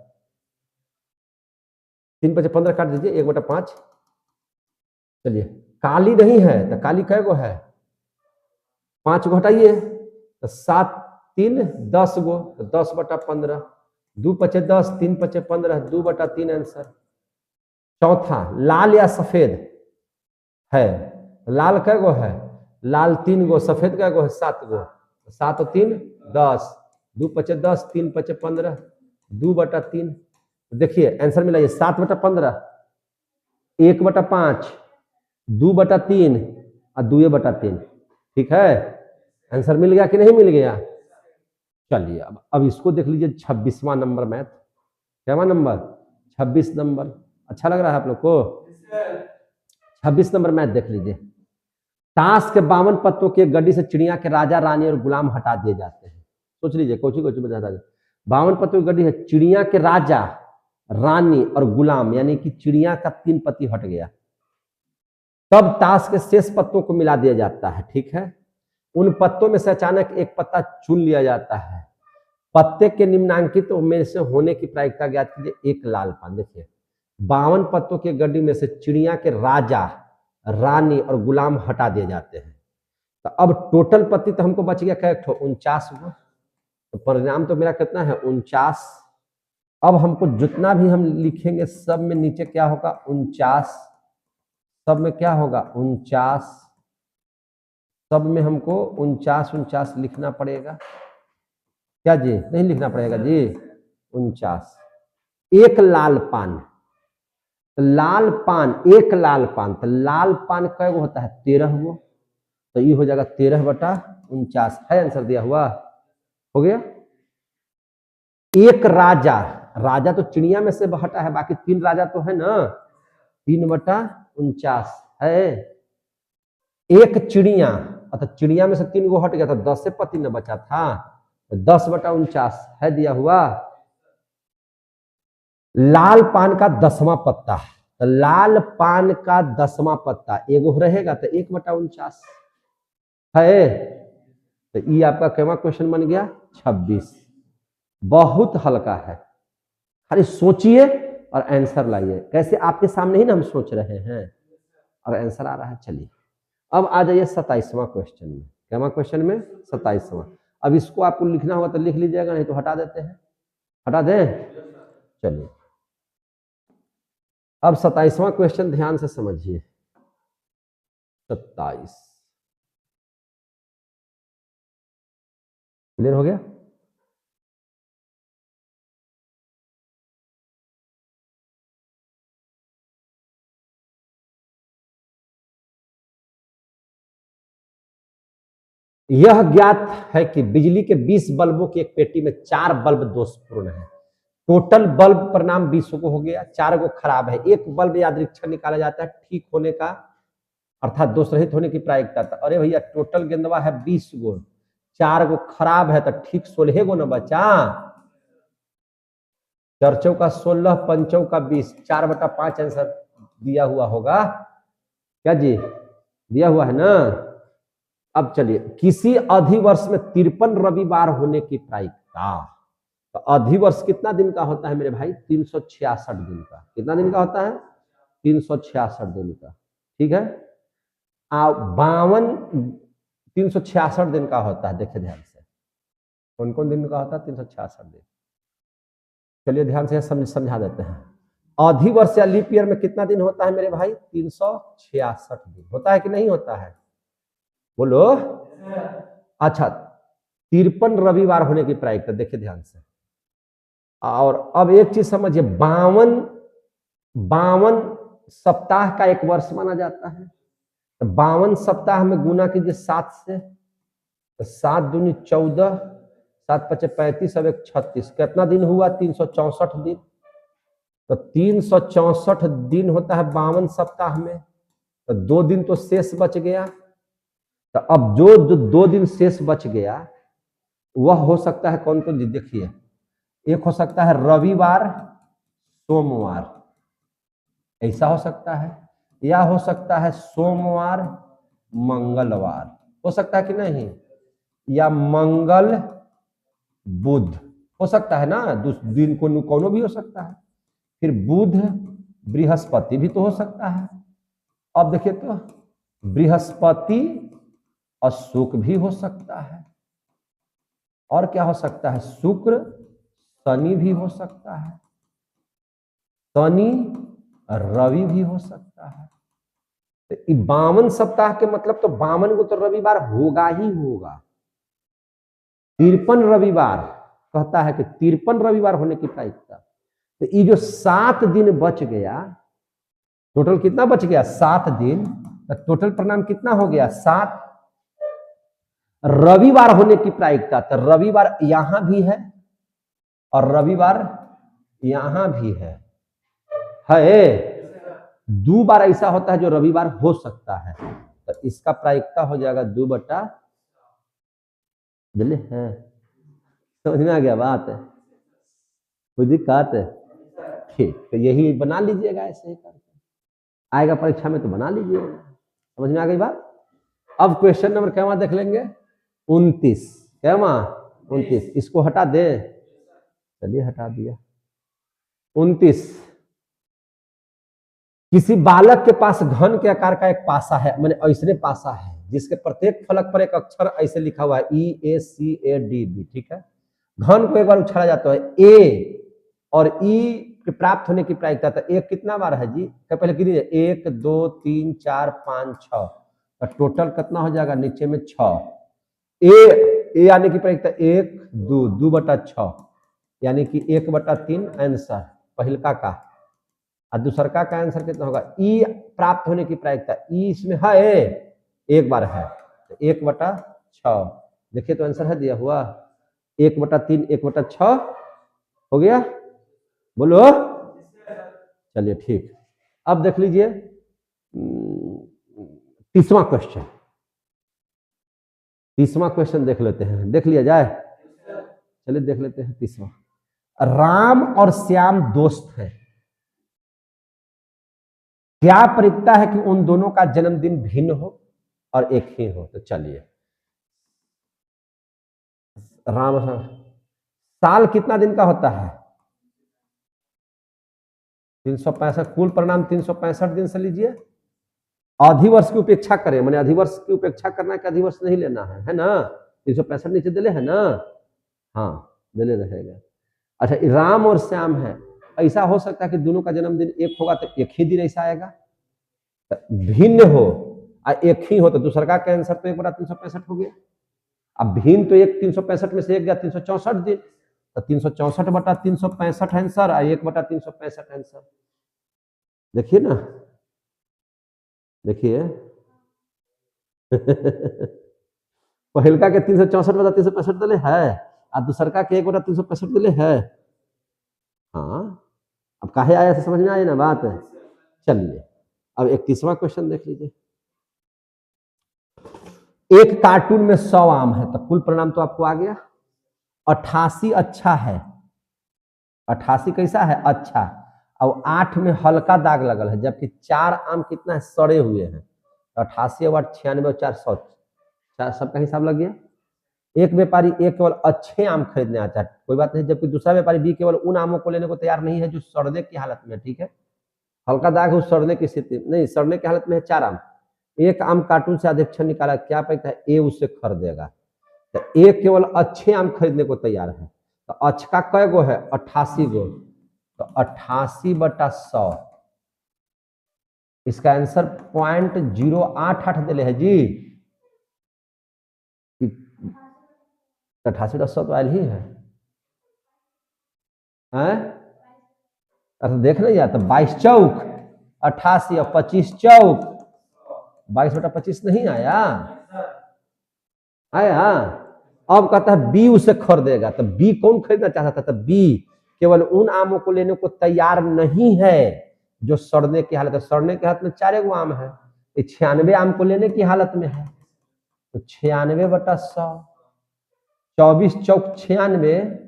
3 5 15 काट दीजिए 1/5। चलिए काली नहीं है, तो काली कै गो है 5 गो हटाइए, तो 7 3 10 गो, तो 10/15, 2 5 10, 3 5 15, 2/3 आंसर। चौथा लाल या सफेद है, लाल कै गो है, लाल 3 गो, सफेद कै गो है 7 गो, 7 और 3 10, 2 5 10, 3 5 15, 2/3। देखिए आंसर मिलाइए 7/15, 1/5, 2/3 और 2/3। ठीक है, आंसर मिल गया कि नहीं मिल गया। चलिए अब इसको देख लीजिए 26वां नंबर मैथ, क्या नंबर 26 नंबर। अच्छा लग रहा है आप लोग को। 26 नंबर मैथ देख लीजिए, ताश के 52 पत्तों की गड्डी से चिड़िया के राजा रानी और गुलाम हटा दिए जाते हैं। सोच लीजिए कोची कोची में हटा दिए, 52 पत्तों की गड्डी है, चिड़िया के राजा रानी और गुलाम, यानी कि चिड़िया का 3 पत्ती हट गया, तब ताश के शेष पत्तों को मिला दिया जाता है। ठीक है, उन पत्तों में से अचानक एक पत्ता चुन लिया जाता है, पत्ते के निम्नांकित में से होने की प्रायिकता ज्ञात कीजिए। एक लाल पान, देखिए 52 पत्तों की गड्डी में से चिड़िया के राजा रानी और गुलाम हटा दिए जाते हैं, तो अब टोटल पत्ती तो हमको बच गया क्या 49 गो, तो परिणाम तो मेरा कितना है 49। अब हमको जितना भी हम लिखेंगे सब में नीचे क्या होगा 49, सब में क्या होगा 49, सब में हमको 49 लिखना पड़ेगा। क्या जी, नहीं लिखना पड़ेगा जी 49। एक लाल पान, तो लाल पान, एक लाल पान, तो लाल पान कै गो होता है 13 गो, तो ये हो जाएगा 13/49 है आंसर दिया हुआ, हो गया। एक राजा, राजा तो चिड़िया में से हटा है, बाकी 3 राजा तो है ना, 3/49 है। एक चिड़िया, तो चिड़िया में से 3 गो हट गया, तो 10 से पति न बचा था, तो 10/49 है दिया हुआ। लाल पान का 10वां पत्ता, तो लाल पान का 10वां पत्ता एगो रहेगा, तो 1/49 है, तो ये आपका केवा क्वेश्चन बन गया 26। बहुत हल्का है, खाली सोचिए और आंसर लाइए। कैसे आपके सामने ही ना हम सोच रहे हैं और आंसर आ रहा है। चलिए अब आ जाइए 27वां क्वेश्चन में, केवा क्वेश्चन में 27वां। अब इसको आपको लिखना होगा तो लिख लीजिएगा, नहीं तो हटा देते हैं, हटा दें। चलिए अब 27वां क्वेश्चन ध्यान से समझिए। 27 क्लियर हो गया। यह ज्ञात है कि बिजली के 20 बल्बों की एक पेटी में 4 बल्ब दोषपूर्ण है, टोटल बल्ब परिणाम 20 को हो गया, 4 गो खराब है, एक बल्ब यादृच्छिक निकाला जाता है ठीक होने का, अर्थात दोष रहित होने की प्रायिकता। अरे भैया टोटल गेंदवा है 20 गो, 4 गो खराब है, तो ठीक 16 गो न बचा, 4 चौका 16, 5 चौका 20, 4/5 आंसर दिया हुआ होगा। क्या जी, दिया हुआ है ना। अब चलिए किसी अधिवर्ष में 53 रविवार होने की प्रायिकता, तो अधिवर्ष कितना दिन का होता है मेरे भाई 366 दिन का, कितना दिन का होता है 366 दिन का। ठीक है। 366 दिन का होता है, देखिए ध्यान से, कौन कौन दिन का होता है 366 दिन। चलिए ध्यान से समझा देते हैं। अधिवर्ष या लीप ईयर में कितना दिन होता है मेरे भाई? 366 दिन होता है कि नहीं होता है? बोलो। अच्छा, 53 रविवार होने की प्रायिकता देखिए ध्यान से। और अब एक चीज समझिए, 52 सप्ताह का एक वर्ष माना जाता है। तो 52 सप्ताह में गुना कीजिए 7 से, तो 7 दूनी 14, 7 पचे 35, अब 1 36, कितना दिन हुआ? 364 दिन। तो 364 दिन होता है 52 सप्ताह में, तो 2 दिन तो शेष बच गया। तो अब जो 2 दिन शेष बच गया वह हो सकता है कौन कौन जी? देखिए, एक हो सकता है रविवार सोमवार, ऐसा हो सकता है, या हो सकता है सोमवार मंगलवार, हो सकता है कि नहीं, या मंगल बुध, हो सकता है ना, दिन को कोनो भी हो सकता है। फिर बुध बृहस्पति भी तो हो सकता है। अब देखिए तो बृहस्पति और शुक्र भी हो सकता है, और क्या हो सकता है? शुक्र शनि भी हो सकता है, शनि रवि भी हो सकता है। तो 52 सप्ताह के मतलब तो 52 को तो रविवार होगा ही होगा। 53 रविवार कहता है कि 53 रविवार होने की प्रायिकता। तो ये जो 7 दिन बच गया, टोटल कितना बच गया? 7 दिन। तो टोटल परिणाम कितना हो गया? 7 रविवार होने की प्रायिकता। तो रविवार यहां भी है और रविवार यहां भी है। 2 बार ऐसा होता है जो रविवार हो सकता है। तो इसका प्रायिकता हो जाएगा 2/, जल्दी है, समझ में आ गया बात है? कोई दिक्कत है? ठीक, तो यही बना लीजिएगा, ऐसे ही करके आएगा परीक्षा में तो बना लीजिएगा। समझ में आ गई बात? अब क्वेश्चन नंबर क्या देख लेंगे? 29। क्या 29, इसको हटा दे, चलिए हटा दिया। 29, किसी बालक के पास घन के आकार का एक पासा है, मैंने ऐसे पासा है जिसके प्रत्येक फलक पर एक अक्षर ऐसे लिखा हुआ है EACADB, ठीक है। घन को एक बार उछाला जाता है, ए और ई के प्राप्त होने की प्रायिकता। तो एक कितना बार है जी? पहले गिनिए, 1 2 3 4 5 6, तो टोटल कितना हो जाएगा? नीचे में 6। ए आने की प्रायिकता 1 2 2/6, यानी कि 1/3 आंसर पहलका का। और दूसरका का आंसर कितना होगा? ई प्राप्त होने की प्रायिकता, ई इसमें है एक बार है, तो 1/6। देखिए तो आंसर है दिया हुआ 1/3 1/6 हो गया। बोलो। चलिए ठीक, अब देख लीजिए 30वां क्वेश्चन। 30वां क्वेश्चन देख लेते हैं, देख लिया जाए? चलिए देख लेते हैं 30वां। राम और श्याम दोस्त हैं, क्या प्रायिकता है कि उन दोनों का जन्मदिन भिन्न हो और एक ही हो? तो चलिए, राम साल कितना दिन का होता है? 365। कुल परिणाम 365 दिन से लीजिए। अधिवर्ष की उपेक्षा करें, मैंने अधिवर्ष की उपेक्षा करना है कि अधिवर्ष नहीं लेना है ना? 365 नीचे दिले है ना? हाँ, दिले रहेगा। अच्छा, राम और श्याम है, ऐसा हो सकता है कि दोनों का जन्मदिन एक होगा तो एक ही दिन ऐसा आएगा। भिन्न हो और एक ही हो तो दूसरा का आंसर तो 1/365 हो गया। अब भिन्न तो एक 365 में से एक गया 364 दिन, तो 364/365 आंसर और 1/365 आंसर। देखिए ना, देखिए पहलका के 364/365 दिले है और दूसरका के 1/365 दिले है। हाँ, अब काहे आया समझ में आई ना बात? चलिए अब 31वां क्वेश्चन देख लीजिए। एक कार्टून में 100 आम है, तो कुल परिणाम तो आपको आ गया। 88 अच्छा है, 88 कैसा है? अच्छा। और 8 में हल्का दाग लगल है, जबकि 4 आम कितना है? सड़े हुए हैं। तो 88 और 96 और 400, सबका हिसाब लग गया। एक व्यापारी एक केवल अच्छे आम खरीदने आता है, कोई बात नहीं, जबकि दूसरा व्यापारी बी केवल उन आमों को लेने को तैयार नहीं है जो सड़ने की हालत में, ठीक है। हल्का दाग है, सड़ने की स्थिति नहीं, सड़ने की हालत में है 4 आम। एक आम कार्टून से अध्यक्ष निकाला, क्या पैसा है? ए उससे खरीदेगा। तो ए केवल अच्छे आम खरीदने को तैयार है। तो अच्छ का कै गो है? 88 गो। तो 88/100, इसका आंसर 0.088 दिले है जी। 88/100 तो आयल ही है। अच्छा देख नहीं आता। 22 चौक 88 और 25 चौक 22/25 नहीं आया? आया। अब कहता है बी उसे खरीदेगा। तो बी कौन खरीदना चाहता था? तो बी केवल उन आमों को लेने को तैयार नहीं है जो सड़ने की हालत है। सड़ने की हालत में 4 गो आम है, 96 आम को लेने की हालत में है। तो 96/100, 24 चौक 96,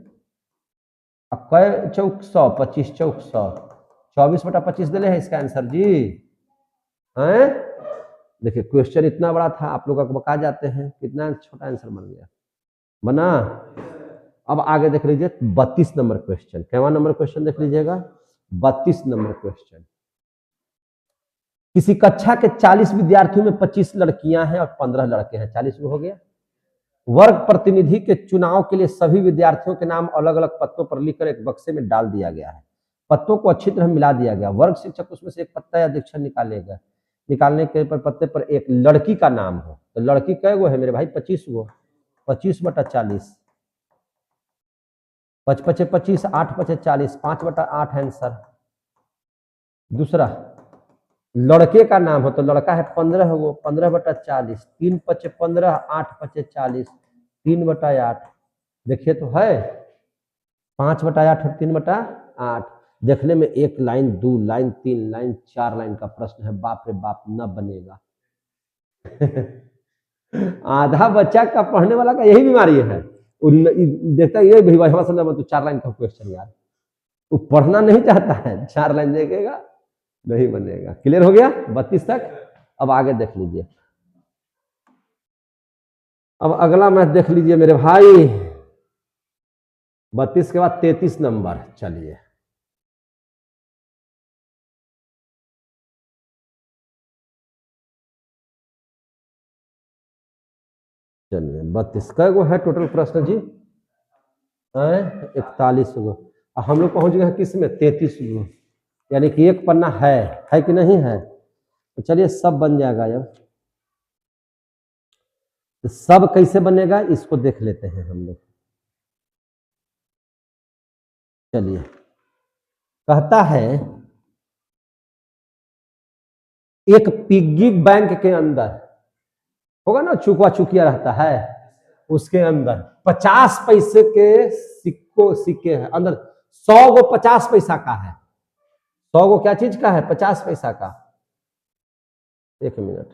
कै चौक 100, 25 चौक 100, 24/25 दिले है इसका आंसर जी। हैं? देखिए क्वेश्चन इतना बड़ा था, आप लोग बका जाते हैं। कितना छोटा आंसर बन गया, बना। अब आगे देख लीजिए 32 नंबर क्वेश्चन। क्या नंबर क्वेश्चन देख लीजिएगा? 32 नंबर क्वेश्चन। किसी कक्षा के 40 विद्यार्थियों में 25 लड़कियां हैं और 15 लड़के हैं, 40 हो गया। वर्ग प्रतिनिधि के चुनाव के लिए सभी विद्यार्थियों के नाम अलग अलग पत्तों पर लिखकर एक बक्से में डाल दिया गया है। पत्तों को अच्छी तरह मिला दिया गया। वर्ग शिक्षक उसमें से एक पत्ता या अध्यक्ष निकालेगा। निकालने के पर पत्ते पर एक लड़की का नाम हो। तो लड़की कै गो है मेरे भाई? 25 गो। 25/40, 5×5 = 25, 8×5 = 40, 5/8 आंसर। दूसरा लड़के का नाम हो, तो लड़का है 15 गो, 15/40, 3×5 = 15, 8×5 = 40, 3/8। देखिए तो है 5/8 और 3/8। देखने में 1 लाइन, 2 लाइन, 3 लाइन, 4 लाइन का प्रश्न है। बाप रे बाप, न बनेगा। आधा बच्चा का पढ़ने वाला का यही बीमारी है। देखता है ये भी भाई हमारा समझ तो 4 लाइन का क्वेश्चन यार, वो पढ़ना नहीं चाहता है। 4 लाइन देखेगा नहीं बनेगा। क्लियर हो गया 32 तक? अब आगे देख लीजिए। अब अगला मैथ देख लीजिए मेरे भाई। 32 के बाद 33 नंबर। चलिए चलिए 32 कै गो है टोटल प्रश्न जी? 41 गो। हम लोग पहुंच गए हैं किस में? 33 गो। यानी कि एक पन्ना है कि नहीं है? तो चलिए सब बन जाएगा। जब तो सब कैसे बनेगा इसको देख लेते हैं हम लोग। चलिए कहता है एक पिग्गी बैंक के अंदर होगा ना, चुकवा चुकिया रहता है, उसके अंदर 50 पैसे के सिक्के हैं अंदर। 100 गो 50 पैसा का है। 100 गो क्या चीज का है? 50 पैसा का। 1 मिनट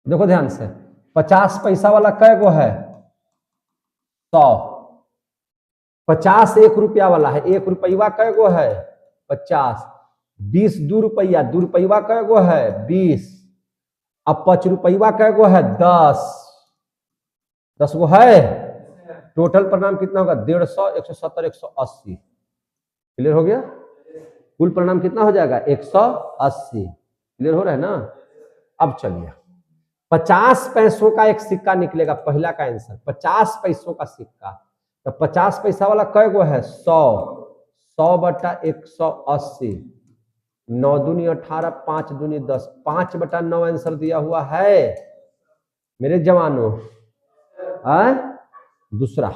देखो ध्यान से। 50 पैसा वाला कै गो है? 100। 50 1 रुपया वाला है। 1 रुपया कै गो है? 50। 20 2 रुपया, 2 रुपया कै गो है? 20। अब 5 रुपया कै गो है? 10। 10 गो है। टोटल परिणाम कितना होगा? 150, 170, 180। क्लियर हो गया? कुल परिणाम कितना हो जाएगा? 180। क्लियर हो रहा है ना? अब चलिए 50 पैसों का एक सिक्का निकलेगा। पहला का आंसर 50 पैसों का सिक्का। तो 50 पैसा वाला कै गो है? 100। 100/180। 9 दूनी 18, 5 दूनी 10, 5/9 आंसर दिया हुआ है मेरे जवानों। दूसरा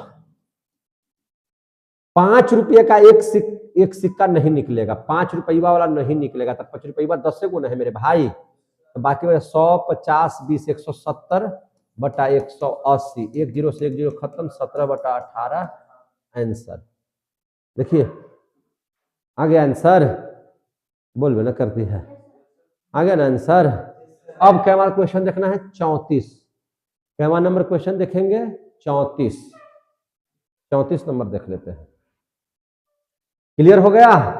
5 रुपये का एक सिक्का नहीं निकलेगा। 5 रुपया वाला नहीं निकलेगा। तो 5 रुपया 10 गुना है मेरे भाई। तो बाकी 100, 50, 20, 170/180। 1 0 से 1 0 खत्म। 17/18 आंसर। देखिए आ गया आंसर। बोल ना करती है, आ गया ना आंसर। अब कैवा क्वेश्चन देखना है 34। कैवा नंबर क्वेश्चन देखेंगे? 34। 34 नंबर देख लेते हैं। क्लियर हो गया?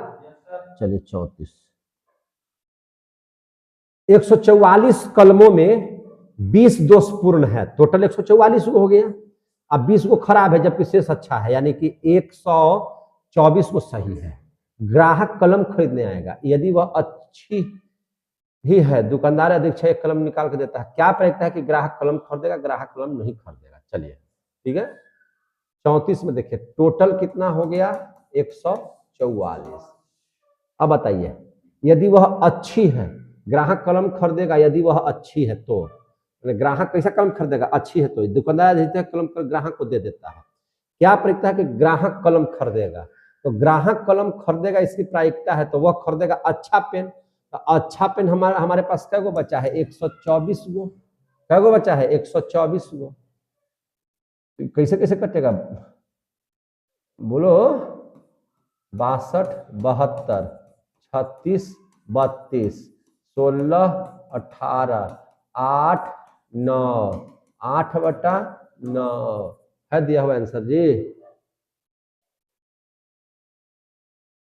चलिए 34। 144 कलमों में 20 दोषपूर्ण है। टोटल 144 हो गया। अब 20 को खराब है जबकि शेष अच्छा है, यानी कि 124 को सही है। ग्राहक कलम खरीदने आएगा, यदि वह अच्छी ही है, दुकानदार अधीक्षक एक कलम निकाल के देता है, क्या प्रायिकता है कि ग्राहक कलम खरीदेगा, ग्राहक कलम नहीं खरीदेगा। चलिए ठीक है, 34 में देखिए टोटल कितना हो गया 144। अब बताइए यदि वह अच्छी है, ग्राहक कलम खरीदेगा यदि वह अच्छी है तो, ग्राहक कैसा कलम खरीदेगा, अच्छी है तो, दुकानदार कलम कर ग्राहक को दे देता है, क्या प्रायिकता है कि ग्राहक कलम खरीदेगा, तो ग्राहक कलम खरीदेगा इसकी प्रायिकता है तो वह खरीदेगा अच्छा पेन। तो अच्छा पेन हमारे पास कै गो बचा है 124 गो, कै गो बचा है 124 गो, कैसे कैसे कटेगा बोलो, 62 72 36 32 16 18 8 9 8/9 है दिया हुआ आंसर जी।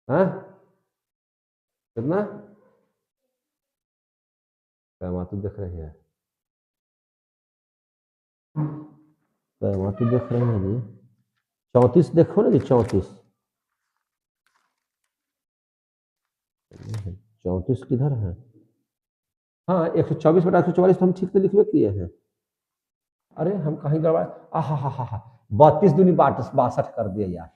हाँ कितना तो देख रहे हैं, तो देख रहे हैं जी, 34 देखो ना जी, 34 किधर है, हाँ 124/144 तो हम ठीक से लिखवे किए हैं, अरे हम कहीं गड़बड़, हा 32 दूनी 62 कर दिए यार,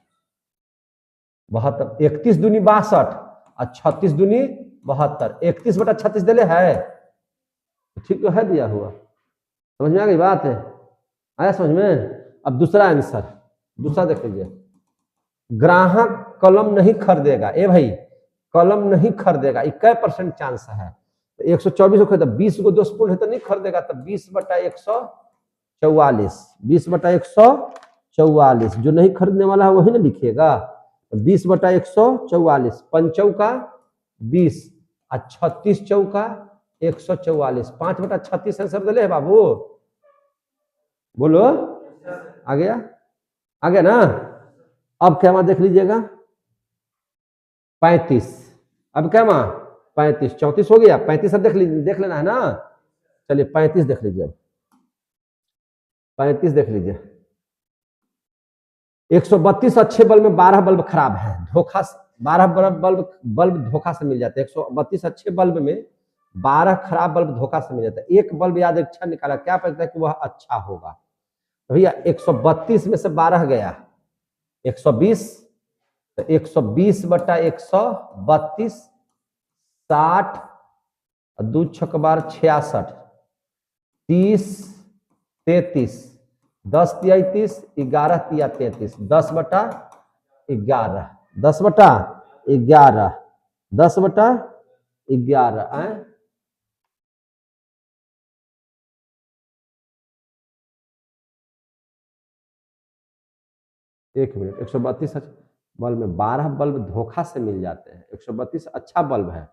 72 31 दूनी 62 और 36 दूनी 72, 31/36 दिले है, ठीक तो है दिया हुआ, समझ में आ गई बात है, आया समझ में। अब दूसरा आंसर, दूसरा देख लीजिए, ग्राहक कलम नहीं खरीदेगा, ए भाई कलम नहीं खरीदेगा, 21% चांस है, तो 124 को खरीदा, 20 को दोषपूर्ण है तो नहीं खरीदेगा, तो 20/144, 20/144 जो नहीं खरीदने वाला है वही ना लिखिएगा, 20/144, 5 चौका 20 और 36 चौका 144, 5/36 आंसर दिले है बाबू, बोलो आ गया ना। अब क्या मां देख लीजिएगा 35, अब क्या मां 35, 34 हो गया, 35 अब देख लेना है ना, चलिए 35 देख लीजिए, 35 देख लीजिए, 132 अच्छे बल्ब में 12 बल्ब खराब है, धोखा 12 बल्ब धोखा से मिल जाते हैं, 132 अच्छे बल्ब में 12 खराब बल्ब धोखा से मिल जाता है, एक बल्ब याद अच्छा निकाला, क्या पता है कि वह अच्छा होगा, भैया 132 में से 12 गया 120, तो 120/132 60 2 6 66 30 33 10 तिया 30 11 तिया 33 10/11 10/11 10/11 एक मिनट, 132 बल्ब में 12 बल्ब धोखा से मिल जाते हैं, 132 अच्छा बल्ब है,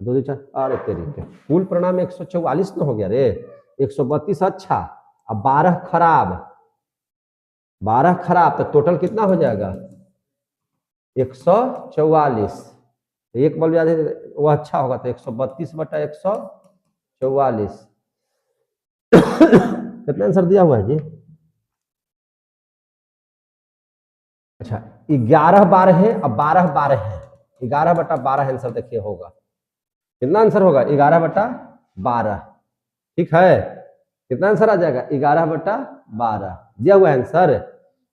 2 4 अरे तेरी के कुल परिणाम 144 न हो गया रे, 132 अच्छा अब 12 खराब, तो टोटल कितना हो जाएगा 144, एक बल्ब याद है वो अच्छा होगा, तो 132/144 कितना आंसर दिया हुआ है जी, अच्छा 11/12 है, अब 12/12 है, 11/12 आंसर देखिए होगा, कितना आंसर होगा 11/12, ठीक है, कितना आंसर आ जाएगा 11/12 दिया हुआ आंसर,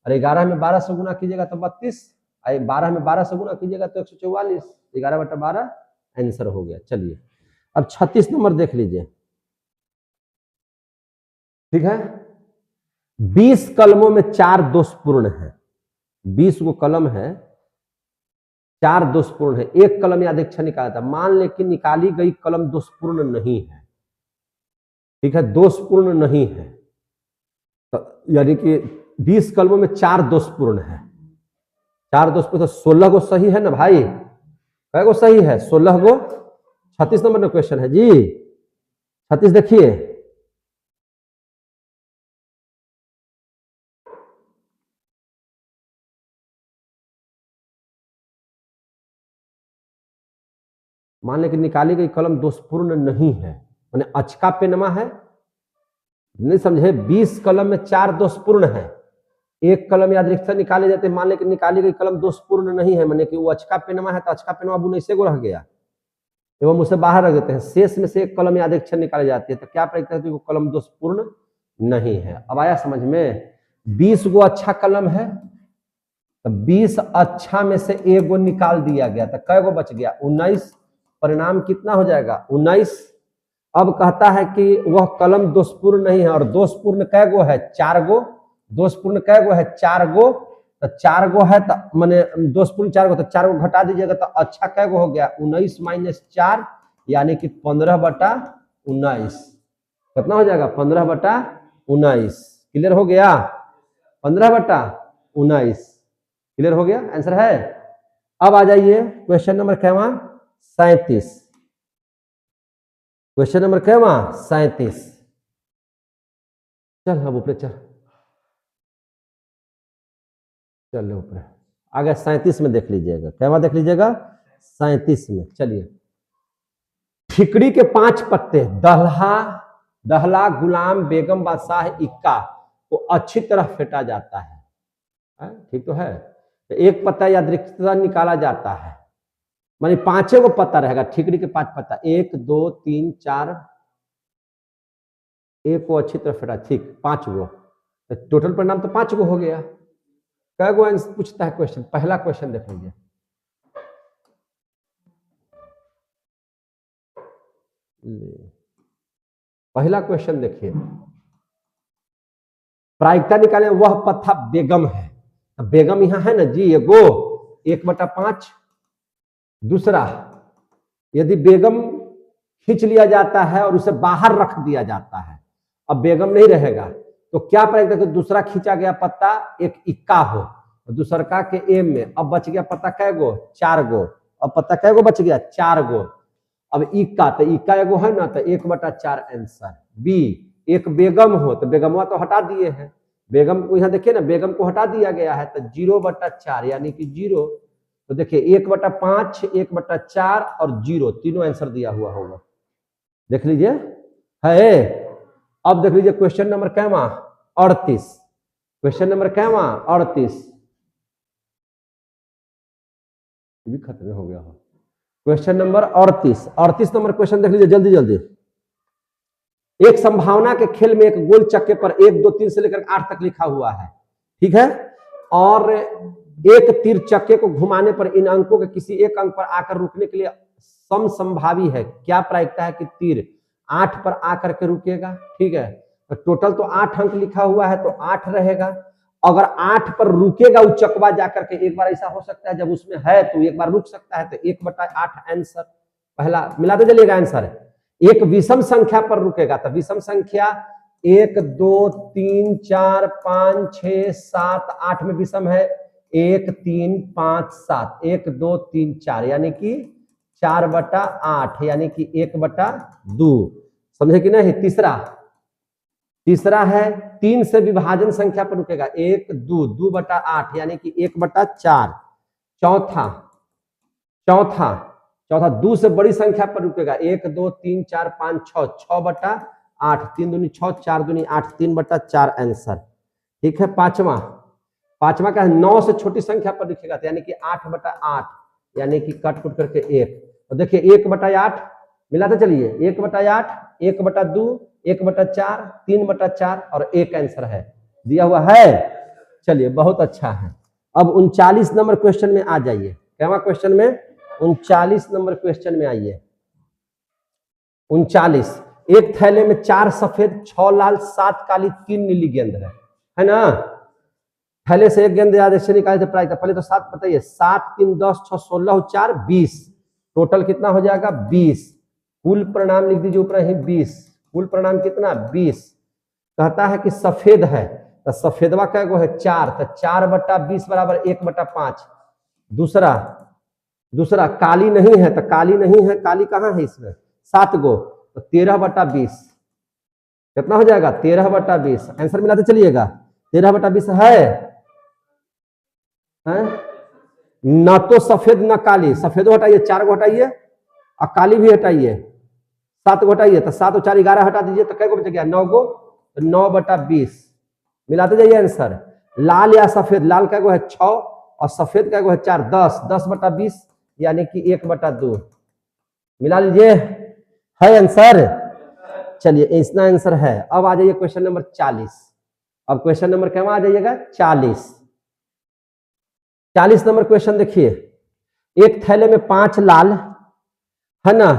और 11 में 12 से गुना कीजिएगा तो 32, 12 में 12 से गुना कीजिएगा तो 144, 11/12 आंसर हो गया। चलिए अब 36 नंबर देख लीजिए, ठीक है, 20 कलमों में 4 दोषपूर्ण है, 20 को कलम है 4 दोषपूर्ण है, एक कलम याद अच्छा निकाला था, मान ले कि निकाली गई कलम दोषपूर्ण नहीं है, ठीक है, दोषपूर्ण नहीं है, तो यानी कि 20 कलमों में 4 दोषपूर्ण है, 4 दोषपूर्ण, तो 16 को सही है ना भाई, कै गो सही है 16 गो, 36 नंबर में क्वेश्चन है जी, 36 देखिए, मान लें कि निकाली गई कलम दोषपूर्ण नहीं है, मैंने अचका पेनमा है, नहीं समझे, 20 कलम में 4 दोषपूर्ण है, एक कलम यादृच्छिक निकाले जाते हैं, मान लें कि निकाली गई कलम दोषपूर्ण नहीं है, माने कि वो अचका पेनमा है तो अचका पेनमा अब ऐसे को रह गया एवं उसे बाहर रख देते हैं, शेष में से एक कलम यादृच्छिक निकाली जाती है, तो क्या प्रयुक्त है? तो वो कलम दोषपूर्ण नहीं है। अब आया समझ में? 20 गो अच्छा कलम है तो 20 अच्छा में से एक गो निकाल दिया गया, तो कै गो बच गया? 19। परिणाम कितना हो जाएगा? 19। अब कहता है कि वह कलम दोषपूर्ण नहीं है, और दोषपूर्ण कै गो है? 4 गो। दोषपूर्ण कै गो है? 4 गो। तो 4 गो है तो माने दोषपूर्ण 4 गो, तो 4 गो घटा दीजिएगा तो अच्छा कै गो हो गया? 19 - 4 यानी कि 15/19। कितना हो जाएगा? 15/19। क्लियर हो गया? 15/19 क्लियर हो गया? आंसर है। अब आ जाइए question number cava? 37। Question number cava? 37। चल अब ऊपर चल, चलो ऊपर आगे 37 में देख लीजिएगा। कैवा देख लीजिएगा? 37 में। चलिए, ठिकड़ी के 5 पत्ते दहला, गुलाम, बेगम, बादशाह, इक्का को अच्छी तरह फेंटा जाता है। ठीक तो है? तो एक पत्ता यादृच्छिक निकाला जाता है, मानी 5 गो पत्ता रहेगा। ठिकड़ी के 5 पत्ता, 1 2 3 4, एक को अच्छी तरह फेंटा, ठीक 5 गो, तो टोटल परिणाम तो 5 गो हो गया। कै गो आंसर पूछता है क्वेश्चन? पहला क्वेश्चन देख लीजिए, पहला क्वेश्चन देखिए, प्रायिकता निकाले, वह पत्ता बेगम है। बेगम यहां है ना जी, एगो 1/5। दूसरा, यदि बेगम खींच लिया जाता है और उसे बाहर रख दिया जाता है, अब बेगम नहीं रहेगा, तो क्या प्रायिकता कि दूसरा खींचा गया पत्ता एक इक्का हो, दूसरका के एम में। अब बच गया पत्ता कै गो? 4 गो। अब पत्ता कै गो बच गया? 4 गो। अब इक्का, तो इक्का एगो है ना, तो 1/4 आंसर बी। एक बेगम हो तो बेगमवा तो हटा दिए हैं, बेगम को यहाँ देखिए ना, बेगम को हटा दिया गया है, तो 0/4 यानी कि 0। तो देखिए 1/5, 1/4 और 0, तीनों आंसर दिया हुआ होगा। देख लीजिए है। अब देख लीजिए question number cava? 38। Question number cava? 38 भी खत्म हो गया हो। क्वेश्चन नंबर 38 नंबर क्वेश्चन देख लीजिए जल्दी जल्दी। एक संभावना के खेल में एक गोल चक्के पर 1 2 3 से लेकर 8 तक लिखा हुआ है, ठीक है, और एक तीर चक्के को घुमाने पर इन अंकों के किसी एक अंक पर आकर रुकने के लिए समसंभावी है। क्या प्रायिकता है कि तीर 8 पर आकर के रुकेगा? ठीक है, तो टोटल तो 8 अंक लिखा हुआ है, तो 8 रहेगा। अगर 8 पर रुकेगा वो चकवा जाकर के, एक बार ऐसा हो सकता है जब उसमें है तो एक बार रुक सकता है, तो 1/8 आंसर पहला। मिलाते चलिएगा आंसर। एक विषम संख्या पर रुकेगा, तो विषम संख्या 1 2 3 4 5 6 7 8 में विषम है 1 3 5 7, 1 2 3 4 यानी कि 4/8 यानी कि 1/2। समझे कि नहीं? तीसरा है 3 से विभाजन संख्या पर रुकेगा, 1 2 2/8 यानी कि 1/4। चौथा 2 से बड़ी संख्या पर रुकेगा, 1 2 3 4 5 6, 6/8, 3 दूनी 6 4 दूनी 8, 3/4 आंसर। ठीक है, पांचवा का 9 से छोटी संख्या पर लिखेगा, यानी कि 8/8 यानी कि कट कुट करके 1। तो देखिए 1/8 मिलाते चलिए, 1/8 1/2 1/4 3/4 और 1 आंसर है दिया हुआ है। चलिए बहुत अच्छा है। अब 39 नंबर क्वेश्चन में आ जाइए। क्या क्वेश्चन में? 39 नंबर क्वेश्चन में आइए। 39, एक थैले में 4 सफेद 6 लाल 7 काली 3 नीली गेंद है ना। थैले से एक गेंद याद से निकाले थे प्राइस, पहले तो 7 बताइए, 7 3 10 6 16 4 20, टोटल कितना हो जाएगा? 20। कुल परिणाम लिख दीजिए ऊपर ही 20। कुल परिणाम कितना? 20। कहता है कि सफेद है, तो सफेदवा क्या गो है? 4, तो 4/20 बराबर 1/5। दूसरा काली नहीं है, तो काली नहीं है, काली कहाँ है इसमें? 7 गो, तो 13/20 कितना हो जाएगा? 13/20 आंसर मिलाते चलिएगा। 13/20 है ना, तो सफेद ना काली। सफेद हटाइए, 4 को हटाइए, और काली भी हटाइए, 7 को हटाइए, तो 7 और 4 11 हटा दीजिए, तो कै गो बच गया? 9 गो, तो 9/20 मिलाते जाइए आंसर। लाल या सफेद, लाल का गो है 6 और सफेद का गो है 4, 10, 10/20 यानी कि 1/2 मिला लीजिए, है आंसर। चलिए इतना आंसर है। अब आ जाइए क्वेश्चन नंबर 40। अब क्वेश्चन नंबर क्या आ जाइएगा 40 नंबर क्वेश्चन देखिए, एक थैले में 5 लाल है ना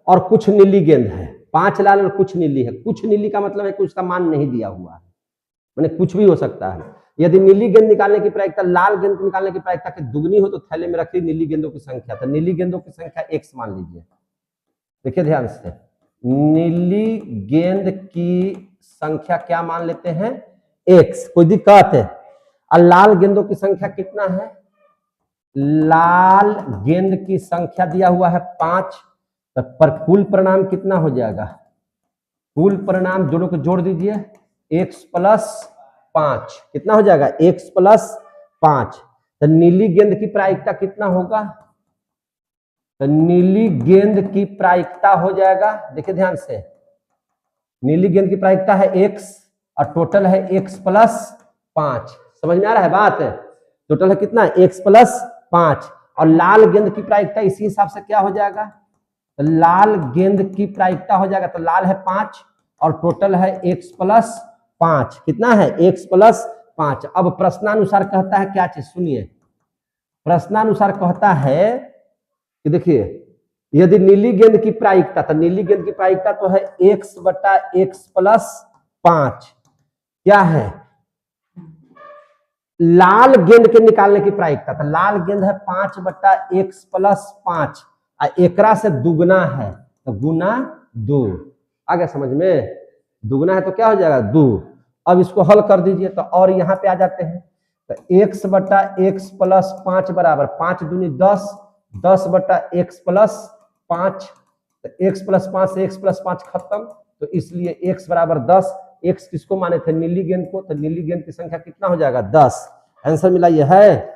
और कुछ नीली गेंद है, 5 लाल और कुछ नीली है। कुछ नीली का मतलब है कि उसका मान नहीं दिया हुआ है, माने कुछ भी हो सकता है। यदि नीली गेंद निकालने की प्रायिकता लाल गेंद निकालने की प्रायिकता की दुगनी हो तो थैले में रखी नीली गेंदों की संख्या, तो नीली गेंदों की संख्या x मान लीजिए। देखिए ध्यान से, नीली गेंद की संख्या क्या मान लेते हैं x, कोई दिक्कत है। और लाल गेंदों की संख्या कितना है, लाल गेंद की संख्या दिया हुआ है 5, तो पर कुल परिणाम कितना हो जाएगा, कुल परिणाम दोनों को जोड़ दीजिए, x + 5 कितना हो जाएगा x + 5। तो नीली गेंद की प्रायिकता कितना होगा, तो नीली गेंद की प्रायिकता हो जाएगा, देखिए ध्यान से, नीली गेंद की प्रायिकता है x और टोटल है x + 5। समझ में आ रहा है बात, टोटल है कितना x + 5 और लाल गेंद की प्रायिकता इसी हिसाब से क्या हो जाएगा, तो लाल गेंद की प्रायिकता हो जाएगा, तो लाल है 5 और टोटल है x + 5, कितना है x + 5। अब प्रश्नानुसार कहता है क्या चीज, सुनिए, प्रश्नानुसार कहता है कि देखिए यदि नीली गेंद की प्रायिकता, तो नीली गेंद की प्रायिकता तो है x/x + 5, क्या है लाल गेंद के निकालने की प्रायिकता, तो लाल गेंद है 5/x + 5 और एकरा से दुगना है तो गुना 2। आ गया समझ में, दुगना है तो क्या हो जाएगा 2। अब इसको हल कर दीजिए तो और यहाँ पे आ जाते हैं, तो x/x + 5 बराबर 5 दूनी 10, 10/x + 5, तो x + 5 से x + 5 खत्म, तो इसलिए x बराबर 10। x किसको माने थे, नीली गेंद को, तो नीली गेंद की संख्या कितना हो जाएगा 10। आंसर मिला ये है,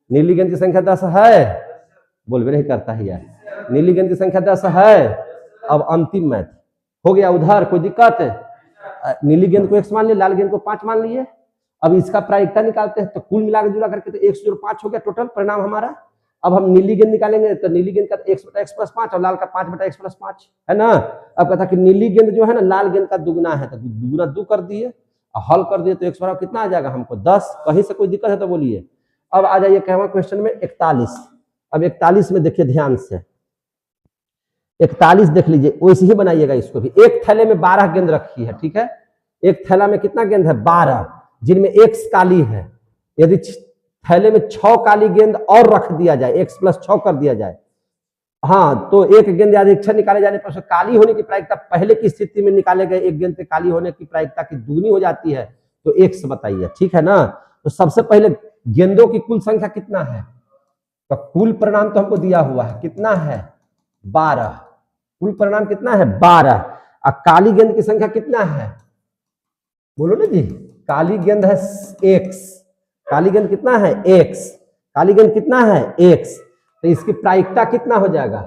नीली गेंद की संख्या 10 है, बोल भी नहीं करता है यार, नीली गेंद की संख्या 10 है। अब अंतिम मैथ हो गया उधर, कोई दिक्कत है, नीली गेंद को x मान लिए, लाल गेंद को 5 मान लिए। अब इसका प्रायिकता निकालते हैं, तो कुल मिला के जुड़ा करके तो 1 + 5 हो गया टोटल परिणाम हमारा। अब हम नीली गेंद निकालेंगे, तो नीली गेंद का x/x + 5 और लाल का 5/x + 5 है ना। अब कहता कि नीली गेंद जो है ना लाल गेंद का दुगना है, तो दुगना 2 कर दिए और हल कर दिए, तो x बराबर कितना आ जाएगा हमको 10। कहीं से कोई दिक्कत है तो बोलिए। अब आ जाइए कहवा क्वेश्चन में 41। अब 41 में देखिए ध्यान से, 41 देख लीजिए, वैसे ही बनाइएगा इसको भी। एक थैले में 12 गेंद रखी है, ठीक है, एक थैला में कितना गेंद है 12, जिनमें x काली है। यदि थैले में 6 काली गेंद और रख दिया जाए, x + 6 कर दिया जाए, हाँ, तो एक गेंद अधिकतर निकाले जाने पर काली होने की प्रायिकता पहले की स्थिति में निकाले गए एक गेंद पे काली होने की प्रायिकता की दुगनी हो जाती है, तो x बताइए, ठीक है ना। तो सबसे पहले गेंदों की कुल संख्या कितना है, तो कुल परिणाम तो हमको दिया हुआ है, कितना है 12, कुल परिणाम कितना है 12। और काली गेंद की संख्या कितना है, बोलो ना जी, काली गेंद है x, काली गेंद कितना है x, काली गेंद कितना है x, तो इसकी प्रायिकता कितना हो जाएगा,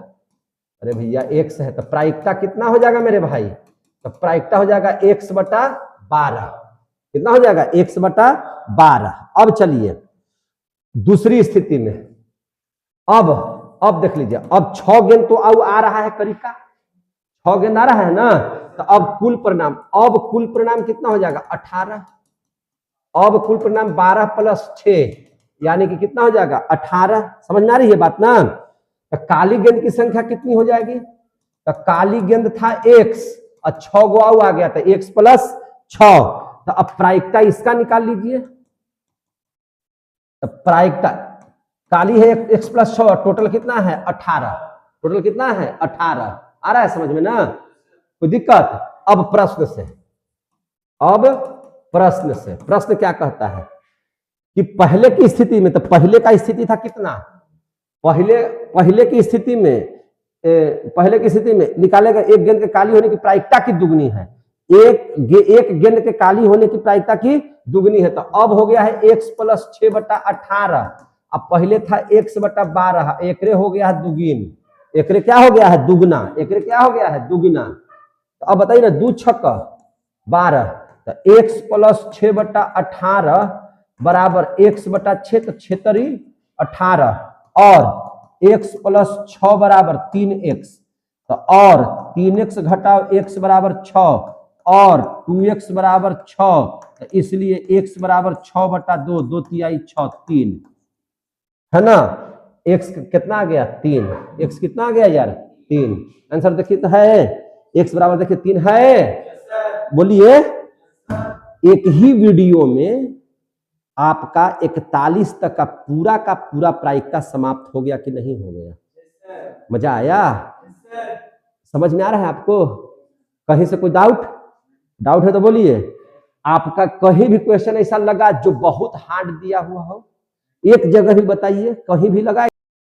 अरे भैया x है तो प्रायिकता कितना हो जाएगा मेरे भाई, तो प्रायिकता हो जाएगा x/12, कितना हो जाएगा x/12। अब चलिए दूसरी स्थिति में, अब देख लीजिए, अब 6 गेंद तो अब आ रहा है करीब का, 6 गेंद आ रहा है ना, तो अब कुल परिणाम कितना हो जाएगा 18। अब कुल परिणाम 12 + 6 यानी कि कितना हो जाएगा 18। समझ में आ रही है बात ना। तो काली गेंद की संख्या कितनी हो जाएगी, तो काली गेंद था x और 6 गो आ गया था x + 6, तो अब प्रायिकता इसका निकाल लीजिए। तो प्रायिकता काली है x + 6, टोटल कितना है 18, टोटल कितना है 18। आ रहा है समझ में ना, कोई दिक्कत। अब प्रश्न क्या कहता है कि पहले की स्थिति में, तो पहले का स्थिति था कितना, पहले की स्थिति में निकाले गए एक गेंद के काली होने की प्रायिकता की दुगनी है, एक गेंद के काली होने की प्रायिकता की दुगनी है, तो अब हो गया है x + 6/18। अब पहले था x/12, एकरे हो गया है दुगीन, एकरे क्या हो गया है दुगना, एकरे क्या हो गया है दुगना। तो अब बताइए ना 2 × 6 = 12, तो x + 6/18 बराबर x बटा 6, तो 6 तरी 18, और x प्लस 6 बराबर 3x, तो और 3x घटाओ x बराबर 6, और 2x बराबर 6, तो इसलिए x बराबर 6 बटा 2, 2 तिहाई 6, 3 है ना। x कितना आ गया 3, x कितना आ गया यार 3। आंसर देखिए तो है x बराबर देखिए 3 है। बोलिए एक ही वीडियो में आपका 41 तक का पूरा प्रायिकता समाप्त हो गया कि नहीं हो गया? मजा आया? समझ में आ रहा है आपको? कहीं से कोई डाउट है तो बोलिए। आपका कहीं भी क्वेश्चन ऐसा लगा जो बहुत हार्ड दिया हुआ हो, एक जगह भी बताइए, कहीं भी लगा